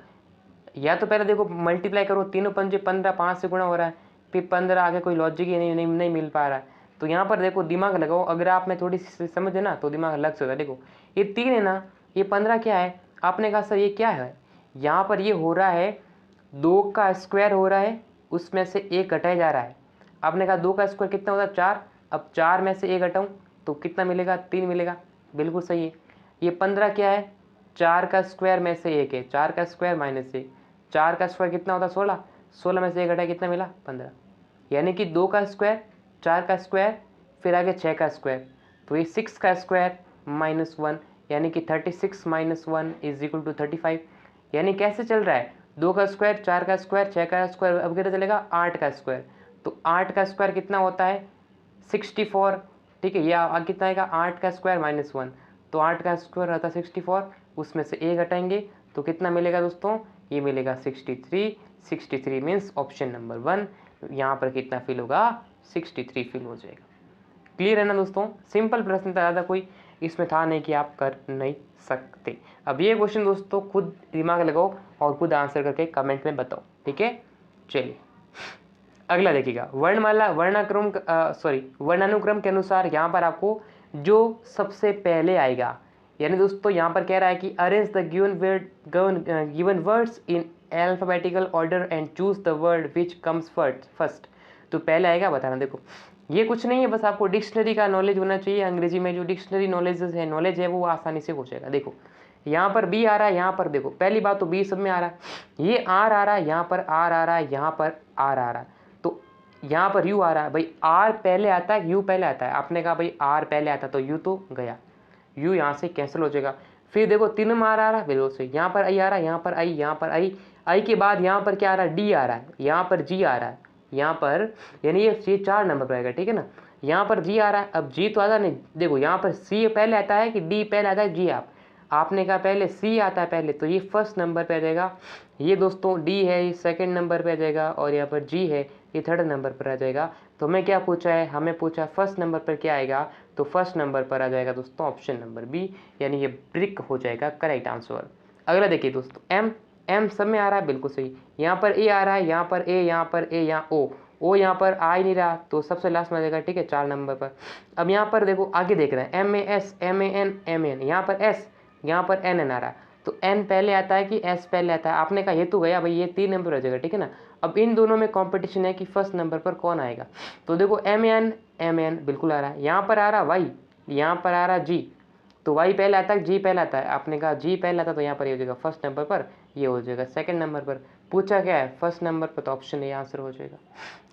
या तो पहले देखो मल्टीप्लाई करो, तीनों पंजे 15, 5 से गुणा हो रहा है, फिर 15 आगे कोई लॉजिक ही नहीं मिल पा रहा है। तो यहाँ पर देखो दिमाग लगाओ, अगर आप में थोड़ी सी समझ है ना तो दिमाग अलग से होता है। देखो ये 3 है ना, ये 15 क्या है, आपने कहा सर ये क्या है, यहाँ पर ये हो रहा है 2 का स्क्वायर हो रहा है, उसमें से 1 घटाया जा रहा है। आपने कहा 2 का स्क्वायर कितना होता है 4, अब 4 में से 1 घटाऊँ तो कितना मिलेगा 3 मिलेगा, बिल्कुल सही है। ये 15 क्या है 4 का स्क्वायर में से 1 है, 4 का स्क्वायर माइनस 1, 4 का स्क्वायर कितना होता है 16, 16 में से 1 घटाया कितना मिला 15, यानी कि 2 का स्क्वायर 4 का स्क्वायर फिर आगे 6 का स्क्वायर, तो ये 6 का स्क्वायर माइनस 1, यानी कि 36 माइनस 1 इज इक्वल टू 35। यानी कैसे चल रहा है 2 का स्क्वायर 4 का स्क्वायर 6 का स्क्वायर, अब कितना चलेगा 8 का स्क्वायर, तो 8 का स्क्वायर कितना होता है 64, ठीक है। ये कितना आएगा 8 का स्क्वायर माइनस 1, तो 8 का स्क्वायर रहता है 64, उसमें से 1 घटाएंगे तो कितना मिलेगा दोस्तों, ये मिलेगा 63। 63 मीन्स ऑप्शन नंबर 1, यहाँ पर कितना फिल होगा 63 फिल हो जाएगा। क्लियर है ना दोस्तों, सिंपल प्रश्न था, ज़्यादा कोई इसमें था नहीं कि आप कर नहीं सकते। अब ये क्वेश्चन दोस्तों खुद दिमाग लगाओ और खुद आंसर करके कमेंट में बताओ, ठीक है। चलिए अगला देखिएगा, वर्णमाला वर्णानुक्रम के अनुसार यहाँ पर आपको जो सबसे पहले आएगा, यानी दोस्तों यहाँ पर कह रहा है कि arrange the given words in alphabetical order and choose the word which comes first. तो पहले आएगा बताना। देखो ये कुछ नहीं है, बस आपको डिक्शनरी का नॉलेज होना चाहिए, अंग्रेजी में जो डिक्शनरी नॉलेज है वो आसानी से हो जाएगा। देखो यहाँ पर बी आ रहा है, यहाँ पर देखो पहली बात तो बी सब में आ रहा है, ये आर आ रहा है, यहाँ पर आर आ रहा है, यहाँ पर आर आ रहा है, तो यहाँ पर यू आ रहा है। भाई आर पहले आता है यू पहले आता है, आपने कहा भाई आर पहले आता है तो यू तो गया, यू यहाँ से कैंसिल हो जाएगा। फिर देखो 3 में आर आ रहा है, बिल्कुल सही, यहाँ पर आई आ रहा है, यहाँ पर आई, यहाँ पर आई के बाद यहाँ पर क्या आ रहा है डी आ रहा है, यहाँ पर जी आ रहा है, यहाँ पर यानी ये 4 नंबर पर आएगा, ठीक है ना। यहाँ पर जी आ रहा है, अब जी तो आता नहीं, देखो यहाँ पर सी पहले आता है कि डी पहले आता है, जी आपने कहा पहले सी आता है पहले, तो ये फर्स्ट नंबर पे आ जाएगा। ये दोस्तों डी है ये सेकंड नंबर पे आ जाएगा, और यहाँ पर जी है ये थर्ड नंबर पर आ जाएगा। तो हमें क्या पूछा है, हमें पूछा फर्स्ट नंबर पर क्या आएगा, तो फर्स्ट नंबर पर आ जाएगा दोस्तों ऑप्शन नंबर बी, यानी ये ब्रिक हो जाएगा करेक्ट आंसर। अगला देखिए दोस्तों एम सब में आ रहा है, बिल्कुल सही, यहाँ पर ए आ रहा है, यहाँ पर ए, यहाँ पर ए, यहाँ ओ यहाँ पर आ ही नहीं रहा, तो सबसे लास्ट में आ जाएगा, ठीक है 4 नंबर पर। अब यहाँ पर देखो आगे देख रहे हैं MAN, यहाँ पर एस, यहाँ पर एन आ रहा है, तो एन पहले आता है कि एस पहले आता है, आपने कहा ये तो गया भाई, ये 3 नंबर हो जाएगा, ठीक है ना। अब इन दोनों में कंपटीशन है कि फर्स्ट नंबर पर कौन आएगा, तो देखो MAN बिल्कुल आ रहा है, यहाँ पर आ रहा वाई, यहाँ पर आ रहा जी, तो वाई पहले आता है जी पहले आता है, आपने कहा जी पहले आता है, तो यहाँ पर ये हो जाएगा फर्स्ट नंबर पर, ये हो जाएगा सेकंड नंबर पर। पूछा क्या है फर्स्ट नंबर पर, तो ऑप्शन ए आंसर हो जाएगा,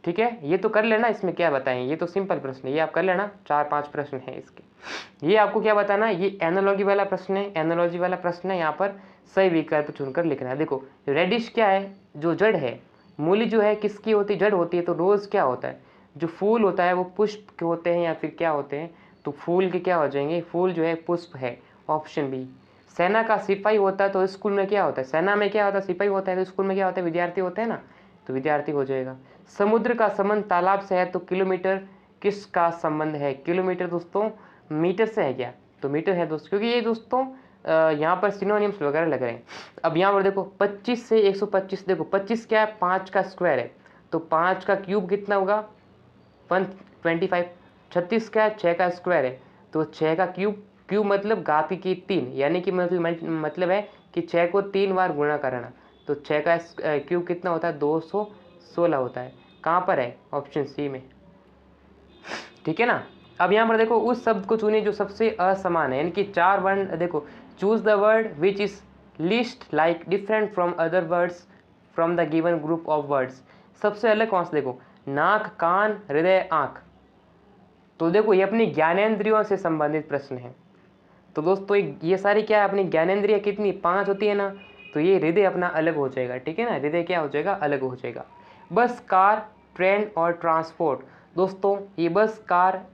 ठीक है। ये तो कर लेना, इसमें क्या बताएं, ये तो सिंपल प्रश्न है, ये आप कर लेना, 4-5 प्रश्न है इसके। ये आपको क्या बताना, ये एनालॉजी वाला प्रश्न है, एनालॉजी वाला प्रश्न है, यहाँ पर सही विकल्प चुनकर लिखना है। देखो रेडिश क्या है, जो जड़ है, मूली जो है किसकी होती है, जड़ होती है, तो रोज़ क्या होता है, जो फूल होता है वो पुष्प के होते हैं या फिर क्या होते हैं, तो फूल के क्या हो जाएंगे, फूल जो है पुष्प है, ऑप्शन बी। सेना का सिपाही होता है तो स्कूल में क्या होता है, सेना में क्या होता है सिपाही होता है, तो स्कूल में क्या होता है विद्यार्थी होते हैं ना, तो विद्यार्थी हो जाएगा। समुद्र का संबंध तालाब से है, तो किलोमीटर किसका संबंध है, किलोमीटर दोस्तों मीटर से है क्या, तो मीटर है दोस्तों, क्योंकि ये दोस्तों यहाँ पर सिनोनिम्स वगैरह लग रहे हैं। अब यहाँ पर देखो 25 से 125, देखो 25 क्या है 5 का स्क्वायर है, तो 5 का क्यूब कितना होगा 125। 36 क्या है 6 का स्क्वायर है, तो 6 का क्यूब क्यू मतलब घात की 3, यानी कि मतलब है कि 6 को 3 बार गुणा करना। तो 6 का क्यू कितना होता है, 216 होता है। कहाँ पर है, ऑप्शन सी में, ठीक है ना। अब यहाँ पर देखो उस शब्द को चुनिए जो सबसे असमान है, यानी कि 4 वर्ण। देखो, choose the word which is least like different from other words from the given group of words. सबसे अलग कौन सा, देखो नाक, कान, हृदय, आँख। तो देखो ये अपनी ज्ञानेंद्रियों से संबंधित प्रश्न है। तो दोस्तों ये सारी क्या है, अपनी ज्ञानेंद्रिय कितनी 5 होती है ना, तो ये हृदय अपना अलग हो जाएगा, ठीक है ना। हृदय क्या हो जाएगा, अलग हो जाएगा। बस, कार, ट्रेन और ट्रांसपोर्ट। दोस्तों ये बस, कार,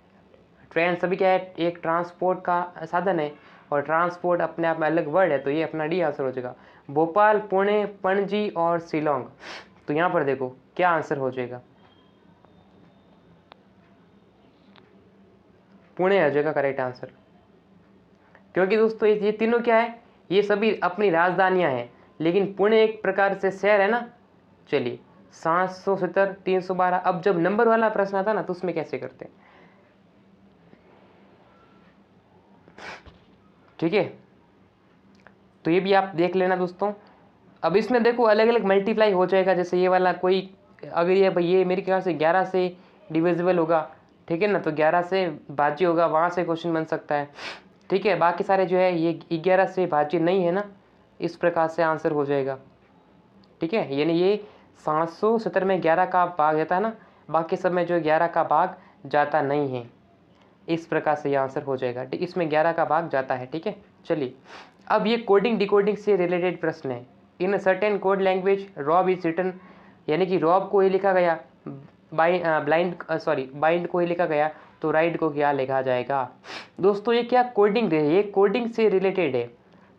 ट्रेन सभी क्या है, एक ट्रांसपोर्ट का साधन है, और ट्रांसपोर्ट अपने आप में अलग वर्ड है, तो ये अपना डी आंसर हो जाएगा। भोपाल, पुणे, पणजी और शिलोंग। तो यहाँ पर देखो क्या आंसर हो जाएगा, पुणे आ जाएगा करेक्ट आंसर। क्योंकि दोस्तों ये तीनों क्या है, ये सभी अपनी राजधानियां हैं, लेकिन पुणे एक प्रकार से शहर है ना। चलिए 770, 312। अब जब नंबर वाला प्रश्न आता ना तो उसमें कैसे करते हैं, ठीक है। तो ये भी आप देख लेना दोस्तों। अब इसमें देखो अलग अलग मल्टीप्लाई हो जाएगा, जैसे ये वाला कोई, अगर ये भाई ये मेरे ख्याल से 11 से डिविजिबल होगा, ठीक है ना, तो 11 से भाज्य होगा, वहाँ से क्वेश्चन बन सकता है, ठीक है। बाकी सारे जो है ये 11 से भाज्य नहीं है ना, इस प्रकार से आंसर हो जाएगा, ठीक है। यानी ये 770 में 11 का भाग जाता है ना, बाकी सब में जो है 11 का भाग जाता नहीं है, इस प्रकार से ये आंसर हो जाएगा। इसमें 11 का भाग जाता है, ठीक है। चलिए अब ये कोडिंग डिकोडिंग से रिलेटेड प्रश्न है। In certain code language Rob is written, यानी कि रॉब को ही लिखा गया, बाइंड को ही लिखा गया, तो राइट को क्या लिखा जाएगा। दोस्तों ये क्या कोडिंग है, ये कोडिंग से रिलेटेड है,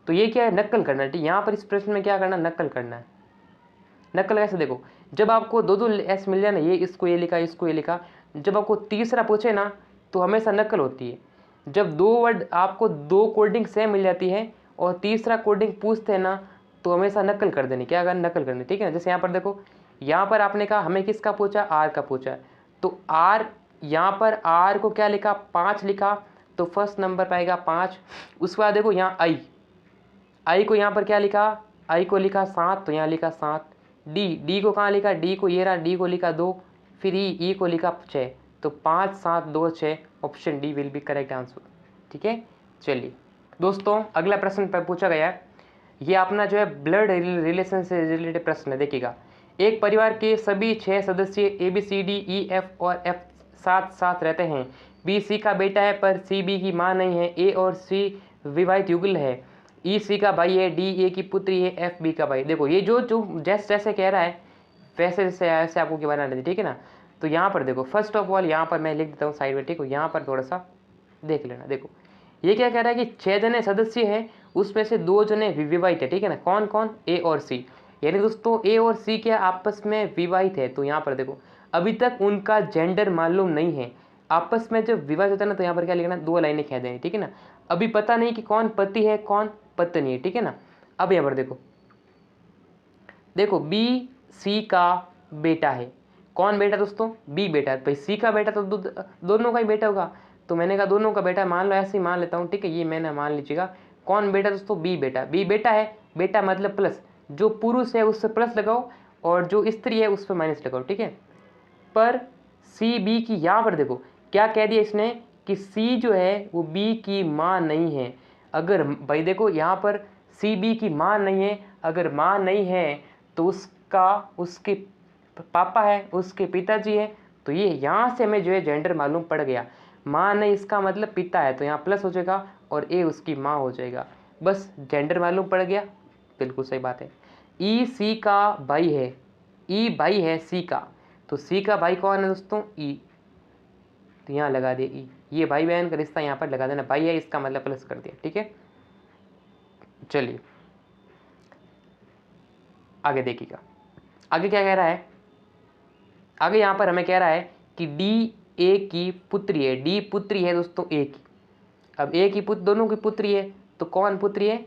तो ये क्या है, नकल करना। ठीक, यहाँ पर इस प्रश्न में क्या करना, नकल करना है। नकल कैसे, देखो जब आपको दो एस मिल जाए ना, ये इसको ये लिखा, इसको ये लिखा, जब आपको तीसरा पूछे ना तो हमेशा नकल होती है। जब दो वर्ड आपको दो कोडिंग सेम मिल जाती है और तीसरा कोडिंग पूछते हैं ना, तो हमेशा नकल कर देनी, क्या करना, नकल करनी, ठीक है ना। जैसे यहाँ पर देखो, यहाँ पर आपने कहा हमें किसका पूछा, आर का पूछा, तो आर, यहाँ पर आर को क्या लिखा, 5 लिखा, तो फर्स्ट नंबर पाएगा 5। उसके बाद देखो यहाँ आई को यहाँ पर क्या लिखा, आई को लिखा 7, तो यहाँ लिखा 7। डी को कहाँ लिखा, डी को ये रहा, डी को लिखा 2, फिर ई को लिखा 6, तो 5 7 2 6, option D will be correct answer, ठीक है। चलिए दोस्तों अगला प्रश्न पर पूछा गया है, ये अपना जो है ब्लड रिलेशन से रिलेटेड प्रश्न है। देखिएगा, एक परिवार के सभी 6 सदस्य ABCDEF और F साथ साथ रहते हैं। बी सी का बेटा है पर सी बी की माँ नहीं है। ए और सी विवाहित युगल है। ई सी का भाई है, डी ए की पुत्री है, एफ बी का भाई। देखो ये जो जैसे जैसे कह रहा है वैसे जैसे ऐसे आपको क्या बनाना है, ठीक है ना। तो यहाँ पर देखो फर्स्ट ऑफ ऑल यहाँ पर मैं लिख देता हूँ साइड में, ठीक है। यहाँ पर थोड़ा सा देख लेना। देखो ये क्या कह रहा है कि 6 जने सदस्य हैं, उसमें से 2 जने विवाहित है, ठीक है ना। कौन कौन, ए और सी, यानी दोस्तों ए और सी क्या आपस में विवाहित है। तो यहाँ पर देखो अभी तक उनका जेंडर मालूम नहीं है। आपस में जब विवाहित होता है ना, तो यहाँ पर क्या लिखना, 2 लाइनें कह देंगे, ठीक है ना। अभी पता नहीं कि कौन पति है कौन पत्नी है, ठीक है ना। अब यहाँ पर देखो बी सी का बेटा है। कौन बेटा दोस्तों, बी बेटा। भाई सी का बेटा तो दोनों का ही बेटा होगा, तो मैंने कहा दोनों का बेटा, मान लो ऐसे ही मान लेता हूँ, ठीक है। ये मैंने मान लीजिएगा। कौन बेटा दोस्तों, बी बेटा। बी बेटा है, बेटा मतलब प्लस, जो पुरुष है उससे प्लस लगाओ और जो स्त्री है उस पर माइनस लगाओ, ठीक है। पर सी बी की, यहाँ पर देखो क्या कह दिया इसने कि सी जो है वो बी की माँ नहीं है। अगर भाई देखो यहाँ पर सी बी की माँ नहीं है, अगर माँ नहीं है तो उसके पापा है, उसके पिताजी है। तो ये यहाँ से हमें जो है जेंडर मालूम पड़ गया। माँ नहीं इसका मतलब पिता है, तो यहाँ प्लस हो जाएगा और ए उसकी माँ हो जाएगा। बस जेंडर मालूम पड़ गया, बिल्कुल सही बात है। ई सी का भाई है, ई भाई है सी का, तो सी का भाई कौन है दोस्तों, ई, तो यहाँ लगा दिया ई। ये भाई बहन का रिश्ता यहाँ पर लगा देना, भाई है इसका मतलब प्लस कर दिया, ठीक है। चलिए आगे देखिएगा, आगे क्या कह रहा है। आगे यहाँ पर हमें कह रहा है कि डी ए की पुत्री है। डी पुत्री है दोस्तों ए की। अब ए की पुत्र, दोनों की पुत्री है, तो कौन पुत्री है,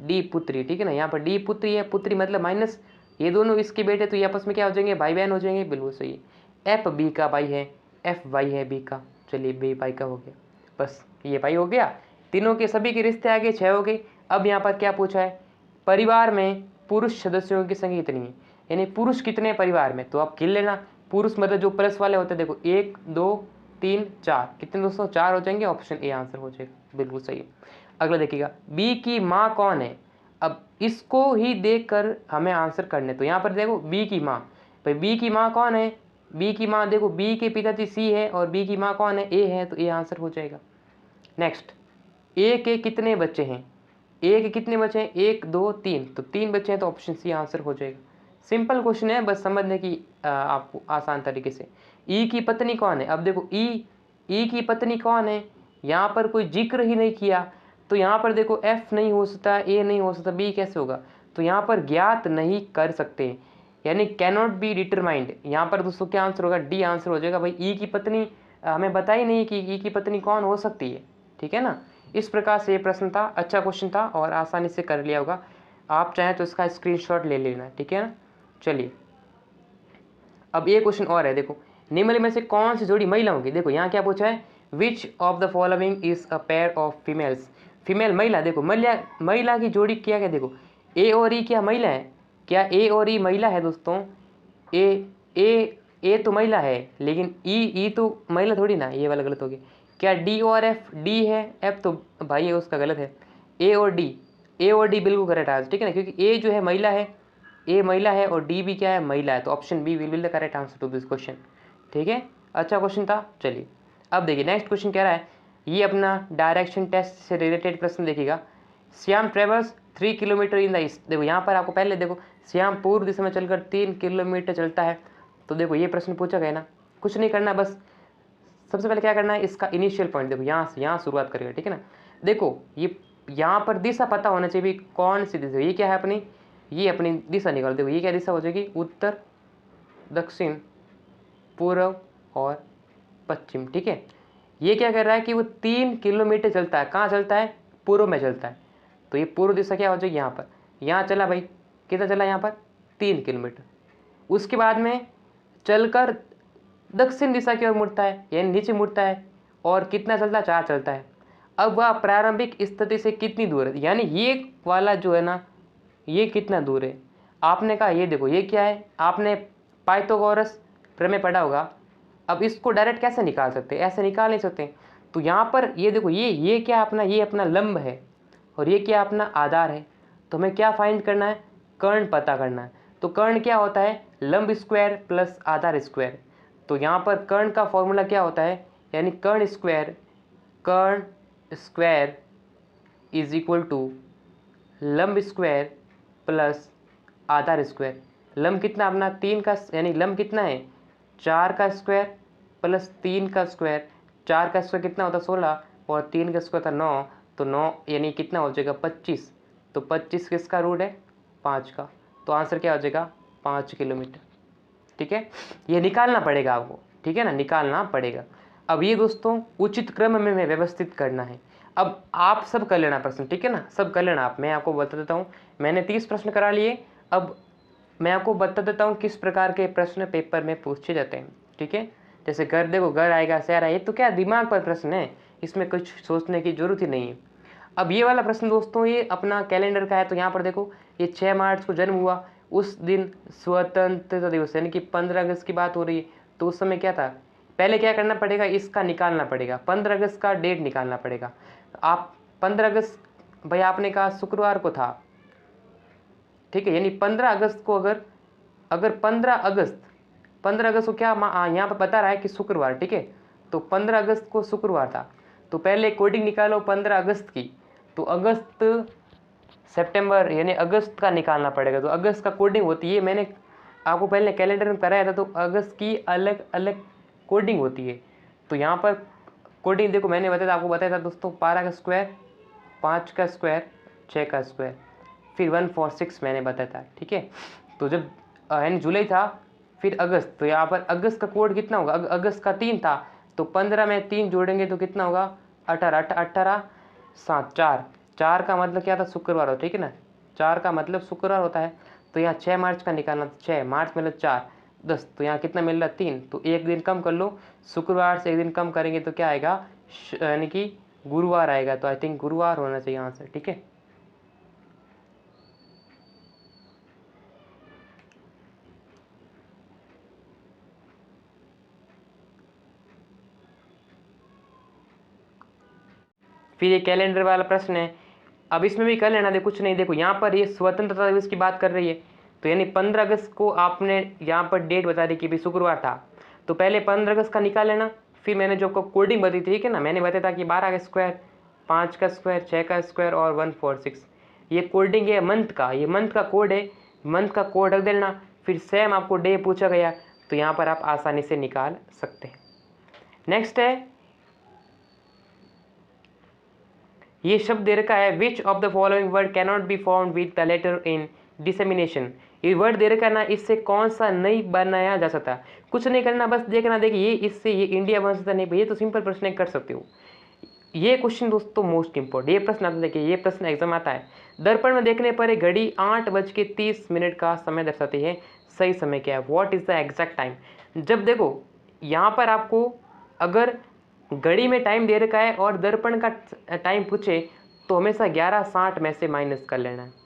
डी पुत्री, ठीक है ना। यहाँ पर डी पुत्री है, पुत्री मतलब माइनस, ये दोनों इसके बेटे, तो ये आपस में क्या हो जाएंगे, भाई बहन हो जाएंगे, बिल्कुल सही है। एफ बी का भाई है, एफ भाई है बी का। चलिए बी भाई का हो गया, बस ये भाई हो गया, तीनों के सभी के रिश्ते आ गए, 6 हो गए। अब यहाँ पर क्या पूछा है, परिवार में पुरुष सदस्यों की संख्या कितनी है, यानी पुरुष कितने हैं परिवार में। तो आप गिन लेना, पुरुष मतलब जो प्लस वाले होते हैं, देखो 1 2 3 4, कितने दोस्तों 4 हो जाएंगे, ऑप्शन ए आंसर हो जाएगा, बिल्कुल सही है। अगला देखिएगा, बी की माँ कौन है। अब इसको ही देखकर हमें आंसर करने, तो यहाँ पर देखो बी की माँ, भाई बी की माँ कौन है, बी की माँ देखो बी के पिताजी सी है और बी की माँ कौन है, ए है, तो ए आंसर हो जाएगा। नेक्स्ट, ए के कितने बच्चे हैं, ए के कितने बच्चे हैं, 1 2 3, तो 3 बच्चे हैं, तो ऑप्शन सी आंसर हो जाएगा। सिंपल क्वेश्चन है, बस समझने की आपको आसान तरीके से। ई की पत्नी कौन है, अब देखो ई की पत्नी कौन है, यहाँ पर कोई जिक्र ही नहीं किया, तो यहाँ पर देखो एफ नहीं हो सकता, ए नहीं हो सकता, बी कैसे होगा, तो यहाँ पर ज्ञात नहीं कर सकते, यानी कैनॉट बी डिटरमाइंड। यहाँ पर दोस्तों क्या आंसर होगा, डी आंसर हो जाएगा। भाई ई की पत्नी हमें बता ही नहीं कि ई की पत्नी कौन हो सकती है, ठीक है ना। इस प्रकार से ये प्रश्न था, अच्छा क्वेश्चन था और आसानी से कर लिया होगा। आप चाहें तो इसका स्क्रीनशॉट ले लेना, ठीक है ना। चलिए अब ये क्वेश्चन और है, देखो निम्न में से कौन सी जोड़ी महिला होगी। देखो यहाँ क्या पूछा है, which of the following is a pair of females, female महिला। देखो महिला की जोड़ी क्या क्या, देखो ए और ई क्या महिला है, क्या ए और ई महिला है दोस्तों, ए तो महिला है, लेकिन ई तो महिला थोड़ी ना, ये वाला गलत हो गया। क्या डी और एफ, डी है, एफ तो भाई है उसका गलत है, ए और डी बिल्कुल करेक्ट आंसर, ठीक है ना, क्योंकि ए जो है महिला है, ए महिला है और डी भी क्या है, महिला है, तो option B will be the correct answer to this question, ठीक है। अच्छा क्वेश्चन था। चलिए अब देखिए नेक्स्ट क्वेश्चन कह रहा है, ये अपना डायरेक्शन टेस्ट से रिलेटेड प्रश्न देखिएगा। Shyam travels 3 kilometre in the east. देखो यहाँ पर आपको पहले देखो श्याम पूर्व दिशा में चलकर 3 किलोमीटर चलता है, तो देखो ये प्रश्न पूछा गया ना, कुछ नहीं करना, बस सबसे पहले क्या करना है, इसका इनिशियल पॉइंट देखो यहाँ से यहाँ शुरुआत करेगा, ठीक है ना। देखो ये यहाँ पर दिशा पता होना चाहिए, कौन सी दिशा, ये क्या है अपनी, ये अपनी दिशा निकाल, देखो ये क्या दिशा हो जाएगी, उत्तर दक्षिण पूर्व और पश्चिम, ठीक है। ये क्या कर रहा है कि वो 3 किलोमीटर चलता है, कहाँ चलता है, पूर्व में चलता है, तो ये पूर्व दिशा क्या हो जाएगी, यहाँ पर, यहाँ चला भाई, कितना चला यहाँ पर 3 किलोमीटर। उसके बाद में चलकर दक्षिण दिशा की ओर मुड़ता है, यानी नीचे मुड़ता है, और कितना चलता है, 4 चलता है। अब वह प्रारंभिक स्थिति से कितनी दूर है, यानी ये वाला जो है ना, ये कितना दूर है, आपने कहा ये देखो ये क्या है, आपने पाइथागोरस प्रमेय पढ़ा होगा। अब इसको डायरेक्ट कैसे निकाल सकते हैं, ऐसे निकाल नहीं सकते, तो यहाँ पर ये देखो ये क्या अपना, ये अपना लंब है और ये क्या अपना आधार है, तो हमें क्या फाइंड करना है, कर्ण पता करना है। तो कर्ण क्या होता है, लंब स्क्वायर प्लस आधार स्क्वायर, तो यहाँ पर कर्ण का फॉर्मूला क्या होता है, यानी कर्ण स्क्वायर इज इक्वल टू लंब स्क्वायर प्लस आधार स्क्वायर। लंब कितना अपना 3 का, यानी लंब कितना है 4 का स्क्वायर प्लस 3 का स्क्वायर, 4 का स्क्वायर कितना होता है 16 और 3 का स्क्वायर था 9, तो 9 यानी कितना हो जाएगा 25, तो 25 किसका रूट है 5 का, तो आंसर क्या हो जाएगा 5 किलोमीटर, ठीक है। ये निकालना पड़ेगा आपको, ठीक है ना, निकालना पड़ेगा। अब ये दोस्तों उचित क्रम में व्यवस्थित करना है। अब आप सब कर लेना प्रश्न, ठीक है ना, सब कर लेना आप, मैं आपको बता देता हूँ, मैंने 30 प्रश्न करा लिए, अब मैं आपको बता देता हूँ किस प्रकार के प्रश्न पेपर में पूछे जाते हैं, ठीक है। जैसे घर, देखो घर आएगा शहर आए, तो क्या दिमाग पर प्रश्न है, इसमें कुछ सोचने की जरूरत ही नहीं है। अब ये वाला प्रश्न दोस्तों ये अपना कैलेंडर का है, तो यहाँ पर देखो ये 6 मार्च को जन्म हुआ, उस दिन स्वतंत्रता दिवस, यानी कि 15 अगस्त की बात हो रही है, तो उस समय क्या था, पहले क्या करना पड़ेगा, इसका निकालना पड़ेगा, 15 अगस्त का डेट निकालना पड़ेगा। आप 15 अगस्त भाई आपने कहा शुक्रवार को था, ठीक है, यानी 15 अगस्त को अगर 15 अगस्त को क्या यहाँ पर बता रहा है कि शुक्रवार, ठीक है, तो 15 अगस्त को शुक्रवार था, तो पहले कोडिंग निकालो 15 अगस्त की, तो अगस्त सितंबर यानी अगस्त का निकालना पड़ेगा, तो अगस्त का कोडिंग होती है, मैंने आपको पहले कैलेंडर में कराया था, तो अगस्त की अलग अलग कोडिंग होती है। तो यहाँ पर कोडिंग देखो मैंने बताया था, आपको बताया था दोस्तों, 12 का स्क्वायर, 5 का स्क्वायर, 6 का स्क्वायर, फिर 146 मैंने बताया था, ठीक है। तो जब यानी जुलाई था, फिर अगस्त, तो यहाँ पर अगस्त का कोड कितना होगा, अगस्त का 3 था, तो 15 में 3 जोड़ेंगे तो कितना होगा 18, 7 4 का मतलब क्या था शुक्रवार हो, ठीक है ना, 4 का मतलब शुक्रवार होता है। तो यहाँ 6 मार्च का निकालना, 6 मार्च मतलब 4 10, तो यहाँ कितना मिल रहा 3, तो एक दिन कम कर लो, शुक्रवार से एक दिन कम करेंगे तो क्या आएगा, यानी कि गुरुवार आएगा, तो आई थिंक गुरुवार होना चाहिए आंसर। ठीक है, फिर ये कैलेंडर वाला प्रश्न है। अब इसमें भी कर लेना, देखो कुछ नहीं, देखो यहाँ पर ये स्वतंत्रता दिवस की बात कर रही है, तो यानी 15 अगस्त को आपने यहाँ पर डेट बता दी कि भाई शुक्रवार था, तो पहले 15 अगस्त का निकाल लेना। फिर मैंने जो कोडिंग बताई थी, ठीक है ना, मैंने बताया था कि 12 का स्क्वायर, 5 का स्क्वायर, 6 का स्क्वायर और 146, ये कोडिंग है मंथ का, ये मंथ का कोड है, मंथ का कोड रख देना। फिर सेम आपको डे पूछा गया, तो यहाँ पर आप आसानी से निकाल सकते हैं। नेक्स्ट है, ये शब्द दे रखा है, which of the following word cannot be found with the letter in dissemination. ये वर्ड दे रखा है ना, इससे कौन सा नहीं बनाया जा सकता। कुछ नहीं करना, बस देखना, देखिए ये इससे ये इंडिया बन सकता नहीं, भैया तो सिंपल प्रश्न कर सकते हो। ये क्वेश्चन दोस्तों मोस्ट इंपॉर्टेंट, ये प्रश्न आता है, देखिए ये प्रश्न एग्जाम आता है। दर्पण में देखने पर एक घड़ी 8:30 का समय दर्शाती है, सही समय क्या है, what is the exact time. जब देखो यहाँ पर आपको अगर घड़ी में टाइम दे रखा है और दर्पण का टाइम पूछे, तो हमेशा 11:60 में से माइनस कर लेना है।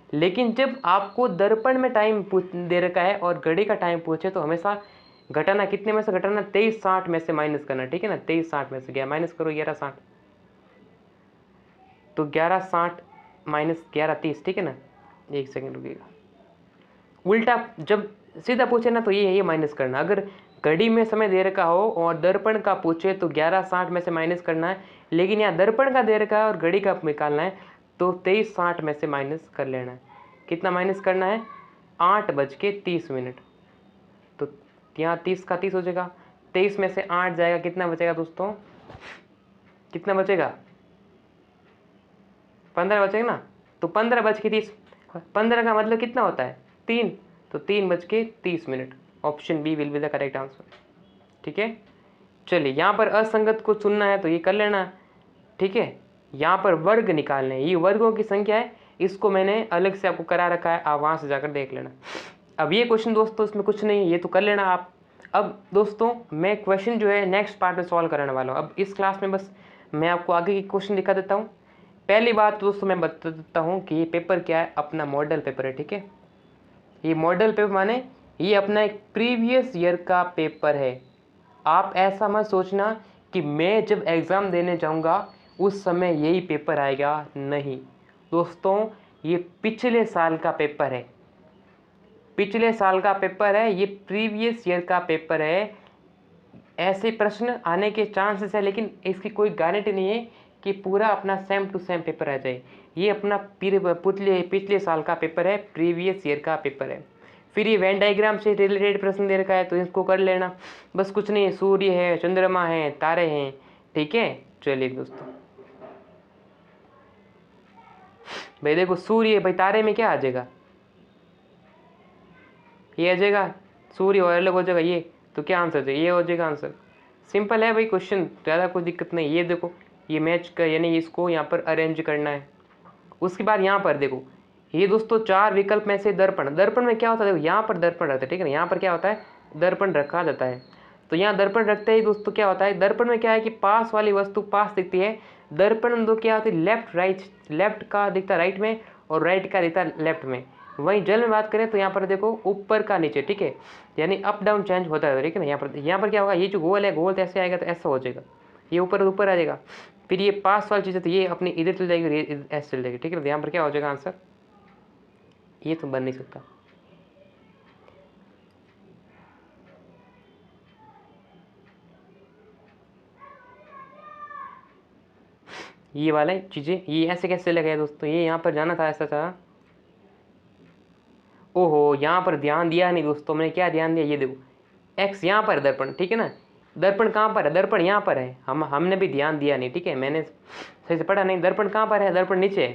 लेकिन जब आपको दर्पण में टाइम दे रखा है और घड़ी का टाइम पूछे, तो हमेशा घटाना, कितने में से घटाना, 23:60 में से माइनस करना। ठीक है ना, 23:60 में से गया माइनस करो 11:60, तो 11:60 माइनस 11:30, ठीक है ना, एक सेकेंड रुकिएगा। उल्टा जब सीधा पूछे ना, तो ये माइनस करना। अगर घड़ी में समय दे रखा हो और दर्पण का पूछे, तो 11:60 में से माइनस करना है। लेकिन यहाँ दर्पण का दे रखा है और घड़ी का निकालना है, तो 23:60 में से माइनस कर लेना है। कितना माइनस करना है, 8:30। तो यहाँ 30 का 30 हो जाएगा, 23 में से 8 जाएगा, कितना बचेगा दोस्तों, कितना बचेगा, 15 बचेगा ना। तो 15:30, 15 का मतलब कितना होता है, 3, तो 3:30। Option B will be the correct answer. ठीक है, चलिए यहाँ पर असंगत को चुनना है, तो ये कर लेना। ठीक है, यहाँ पर वर्ग निकालने हैं, ये वर्गों की संख्या है, इसको मैंने अलग से आपको करा रखा है, आप वहाँ से जाकर देख लेना। अब ये क्वेश्चन दोस्तों इसमें कुछ नहीं है, ये तो कर लेना आप। अब दोस्तों मैं क्वेश्चन जो है नेक्स्ट पार्ट में सॉल्व कराने वाला हूँ। अब इस क्लास में बस मैं आपको आगे की क्वेश्चन दिखा देता हूँ। पहली बात दोस्तों मैं बता देता हूँ कि ये पेपर क्या है, अपना मॉडल पेपर है। ठीक है, ये मॉडल पेपर माने ये अपना एक प्रीवियस ईयर का पेपर है। आप ऐसा मत सोचना कि मैं जब एग्ज़ाम देने जाऊंगा उस समय यही पेपर आएगा, नहीं दोस्तों, ये पिछले साल का पेपर है, पिछले साल का पेपर है, ये प्रीवियस ईयर का पेपर है। ऐसे प्रश्न आने के चांसेस है, लेकिन इसकी कोई गारंटी नहीं है कि पूरा अपना सेम टू सेम पेपर आ जाए। ये अपना पिछले साल का पेपर है, प्रीवियस ईयर का पेपर है। फिर ये वेन डायग्राम से रिलेटेड प्रश्न दे रखा है, तो इसको कर लेना, बस कुछ नहीं है, सूर्य है, चंद्रमा है, तारे हैं। ठीक है, चलिए दोस्तों, भाई देखो सूर्य, भाई तारे में क्या आ जाएगा, ये आ जाएगा, सूर्य और अलग हो जाएगा ये, तो क्या आंसर है, ये हो जाएगा आंसर। सिंपल है भाई क्वेश्चन, ज़्यादा कोई दिक्कत नहीं। ये देखो ये मैच का, यानी इसको यहाँ पर अरेंज करना है। उसके बाद यहाँ पर देखो, ये दोस्तों 4 विकल्प में से दर्पण, दर्पण में क्या होता है, देखो यहाँ पर दर्पण रहता है, ठीक है ना, यहाँ पर क्या होता है, दर्पण रखा जाता है। तो यहाँ दर्पण रखते ही दोस्तों क्या होता है, दर्पण में क्या है कि पास वाली वस्तु पास दिखती है। दर्पण दो क्या होती है, लेफ्ट राइट, लेफ्ट का दिखता है राइट में और राइट का दिखता है लेफ्ट में। वहीं जल में बात करें तो यहाँ पर देखो ऊपर का नीचे, ठीक है, यानी अप डाउन चेंज होता है, ठीक है ना। यहाँ पर क्या होगा, ये जो गोल है, गोल तो ऐसे आएगा तो ऐसा हो जाएगा, ये ऊपर ऊपर आ जाएगा। फिर ये पास वाली चीज़ है तो ये अपनी इधर चल जाएगी और ये ऐसे चल जाएगी, ठीक है। तो यहाँ पर क्या हो जाएगा आंसर, ये तो बन नहीं सकता। ये वाला चीज़ें ये ऐसे कैसे लगे दोस्तों, ये यहाँ पर जाना था, ऐसा था। ओहो, यहाँ पर ध्यान दिया नहीं दोस्तों, मैंने क्या ध्यान दिया, ये देखो एक्स यहाँ पर दर्पण, ठीक है ना, दर्पण कहाँ पर है, दर्पण यहाँ पर है, हमने भी ध्यान दिया नहीं, ठीक है, मैंने सही से पढ़ा नहीं। दर्पण कहाँ पर है, दर्पण नीचे है,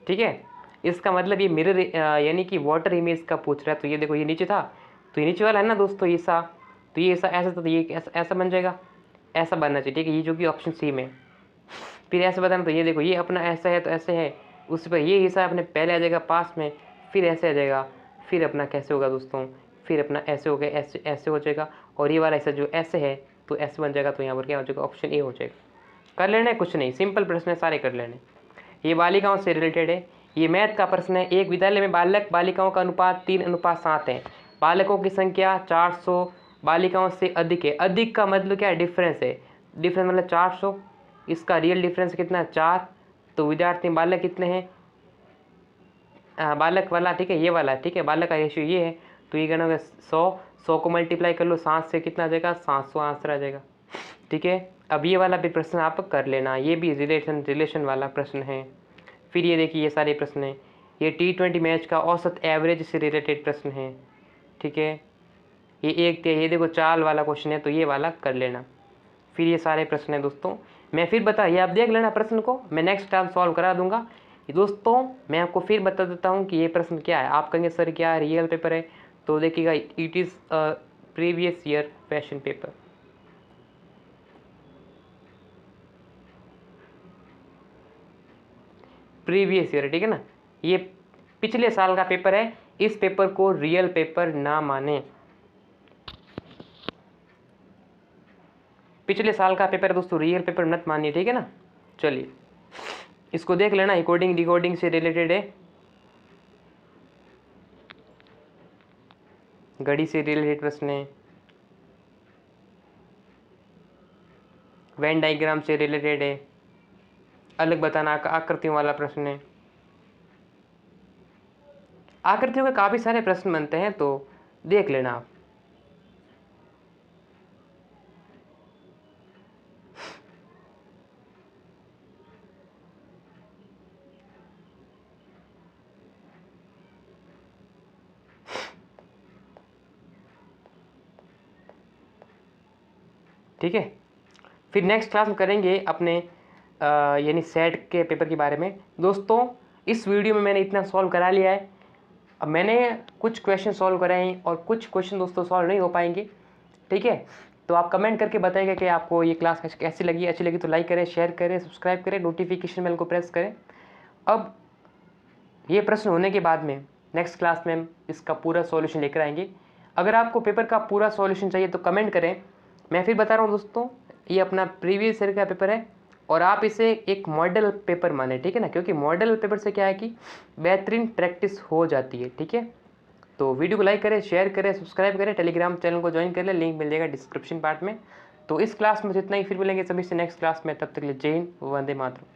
ठीक है। इसका मतलब ये मिरर यानी कि वाटर इमेज का पूछ रहा है, तो ये देखो ये नीचे था, तो ये नीचे वाला है ना दोस्तों, ये सा, तो ये ऐसा ऐसा, तो ये ऐसा बन जाएगा, ऐसा बनना चाहिए, ठीक है, ये जो कि ऑप्शन सी में। फिर ऐसे बताना, तो ये देखो ये अपना ऐसा है तो ऐसे है, उस पर ये हिस्सा अपने पहले आ जाएगा पास में, फिर ऐसे आ जाएगा, फिर अपना कैसे होगा दोस्तों, फिर अपना ऐसे हो गया, ऐसे ऐसे हो जाएगा, और ये वाला हिस्सा जो ऐसे है तो ऐसे बन जाएगा, तो यहाँ पर क्या हो जाएगा, ऑप्शन ए हो जाएगा। कर लेने, कुछ नहीं, सिंपल प्रश्न है, सारे कर लेने। ये बालिकाओं से रिलेटेड है, ये मैथ का प्रश्न है। एक विद्यालय में बालक बालिकाओं का अनुपात 3:7 है। बालकों की संख्या 400 बालिकाओं से अधिक है। अधिक का मतलब क्या है? डिफरेंस है। डिफरेंस मतलब 400, इसका रियल डिफरेंस कितना है? 4। तो विद्यार्थी बालक कितने हैं? बालक वाला, ठीक है, ये वाला, ठीक है, बालक का रेशियो ये है। तो ये करना होगा 100 को मल्टीप्लाई कर लो 7 से, कितना आ जाएगा? 700 आंसर आ जाएगा। ठीक है, अब ये वाला भी प्रश्न आप कर लेना, ये भी रिलेशन वाला प्रश्न है। फिर ये देखिए, ये सारे प्रश्न हैं। ये T20 मैच का औसत एवरेज से रिलेटेड प्रश्न है। ठीक है, ये देखो चाल वाला क्वेश्चन है, तो ये वाला कर लेना। फिर ये सारे प्रश्न हैं दोस्तों, मैं फिर बता, ये आप देख लेना प्रश्न को, मैं नेक्स्ट टाइम सॉल्व करा दूंगा। दोस्तों मैं आपको फिर बता देता हूँ कि ये प्रश्न क्या है। आप कहेंगे सर क्या रियल पेपर है, तो देखिएगा it is previous year question paper. Previous year, ठीक है ना, ये पिछले साल का पेपर है। इस पेपर को रियल पेपर ना माने, पिछले साल का पेपर है दोस्तों, रियल पेपर मत मानिए, ठीक है ना। चलिए इसको देख लेना, कोडिंग डिकोडिंग से रिलेटेड है, घड़ी से रिलेटेड प्रश्न है, वेन डायग्राम से रिलेटेड है, अलग बताना आकृतियों वाला प्रश्न है। आकृतियों के काफ़ी सारे प्रश्न बनते हैं, तो देख लेना आप। ठीक है, फिर नेक्स्ट क्लास में करेंगे अपने यानी सेट के पेपर के बारे में। दोस्तों इस वीडियो में मैंने इतना सॉल्व करा लिया है। अब मैंने कुछ क्वेश्चन सॉल्व कराए हैं और कुछ क्वेश्चन दोस्तों सॉल्व नहीं हो पाएंगे। ठीक है, तो आप कमेंट करके बताइएगा कि आपको ये क्लास कैसी लगी। अच्छी लगी तो लाइक करें, शेयर करें, सब्सक्राइब करें, नोटिफिकेशन बेल को प्रेस करें। अब ये प्रश्न होने के बाद में नेक्स्ट क्लास में हम इसका पूरा सॉल्यूशन लेकर आएंगे। अगर आपको पेपर का पूरा सॉल्यूशन चाहिए तो कमेंट करें। मैं फिर बता रहा हूँ दोस्तों, ये अपना प्रीवियस ईयर का पेपर है और आप इसे एक मॉडल पेपर माने, ठीक है ना, क्योंकि मॉडल पेपर से क्या है कि बेहतरीन प्रैक्टिस हो जाती है। ठीक है, तो वीडियो को लाइक करें, शेयर करें, सब्सक्राइब करें, टेलीग्राम चैनल को ज्वाइन कर लें, लिंक मिल जाएगा डिस्क्रिप्शन पार्ट में। तो इस क्लास में जितना ही, फिर मिलेंगे सभी से नेक्स्ट क्लास में, तब तक के लिए जय हिंद, वंदे मातरम।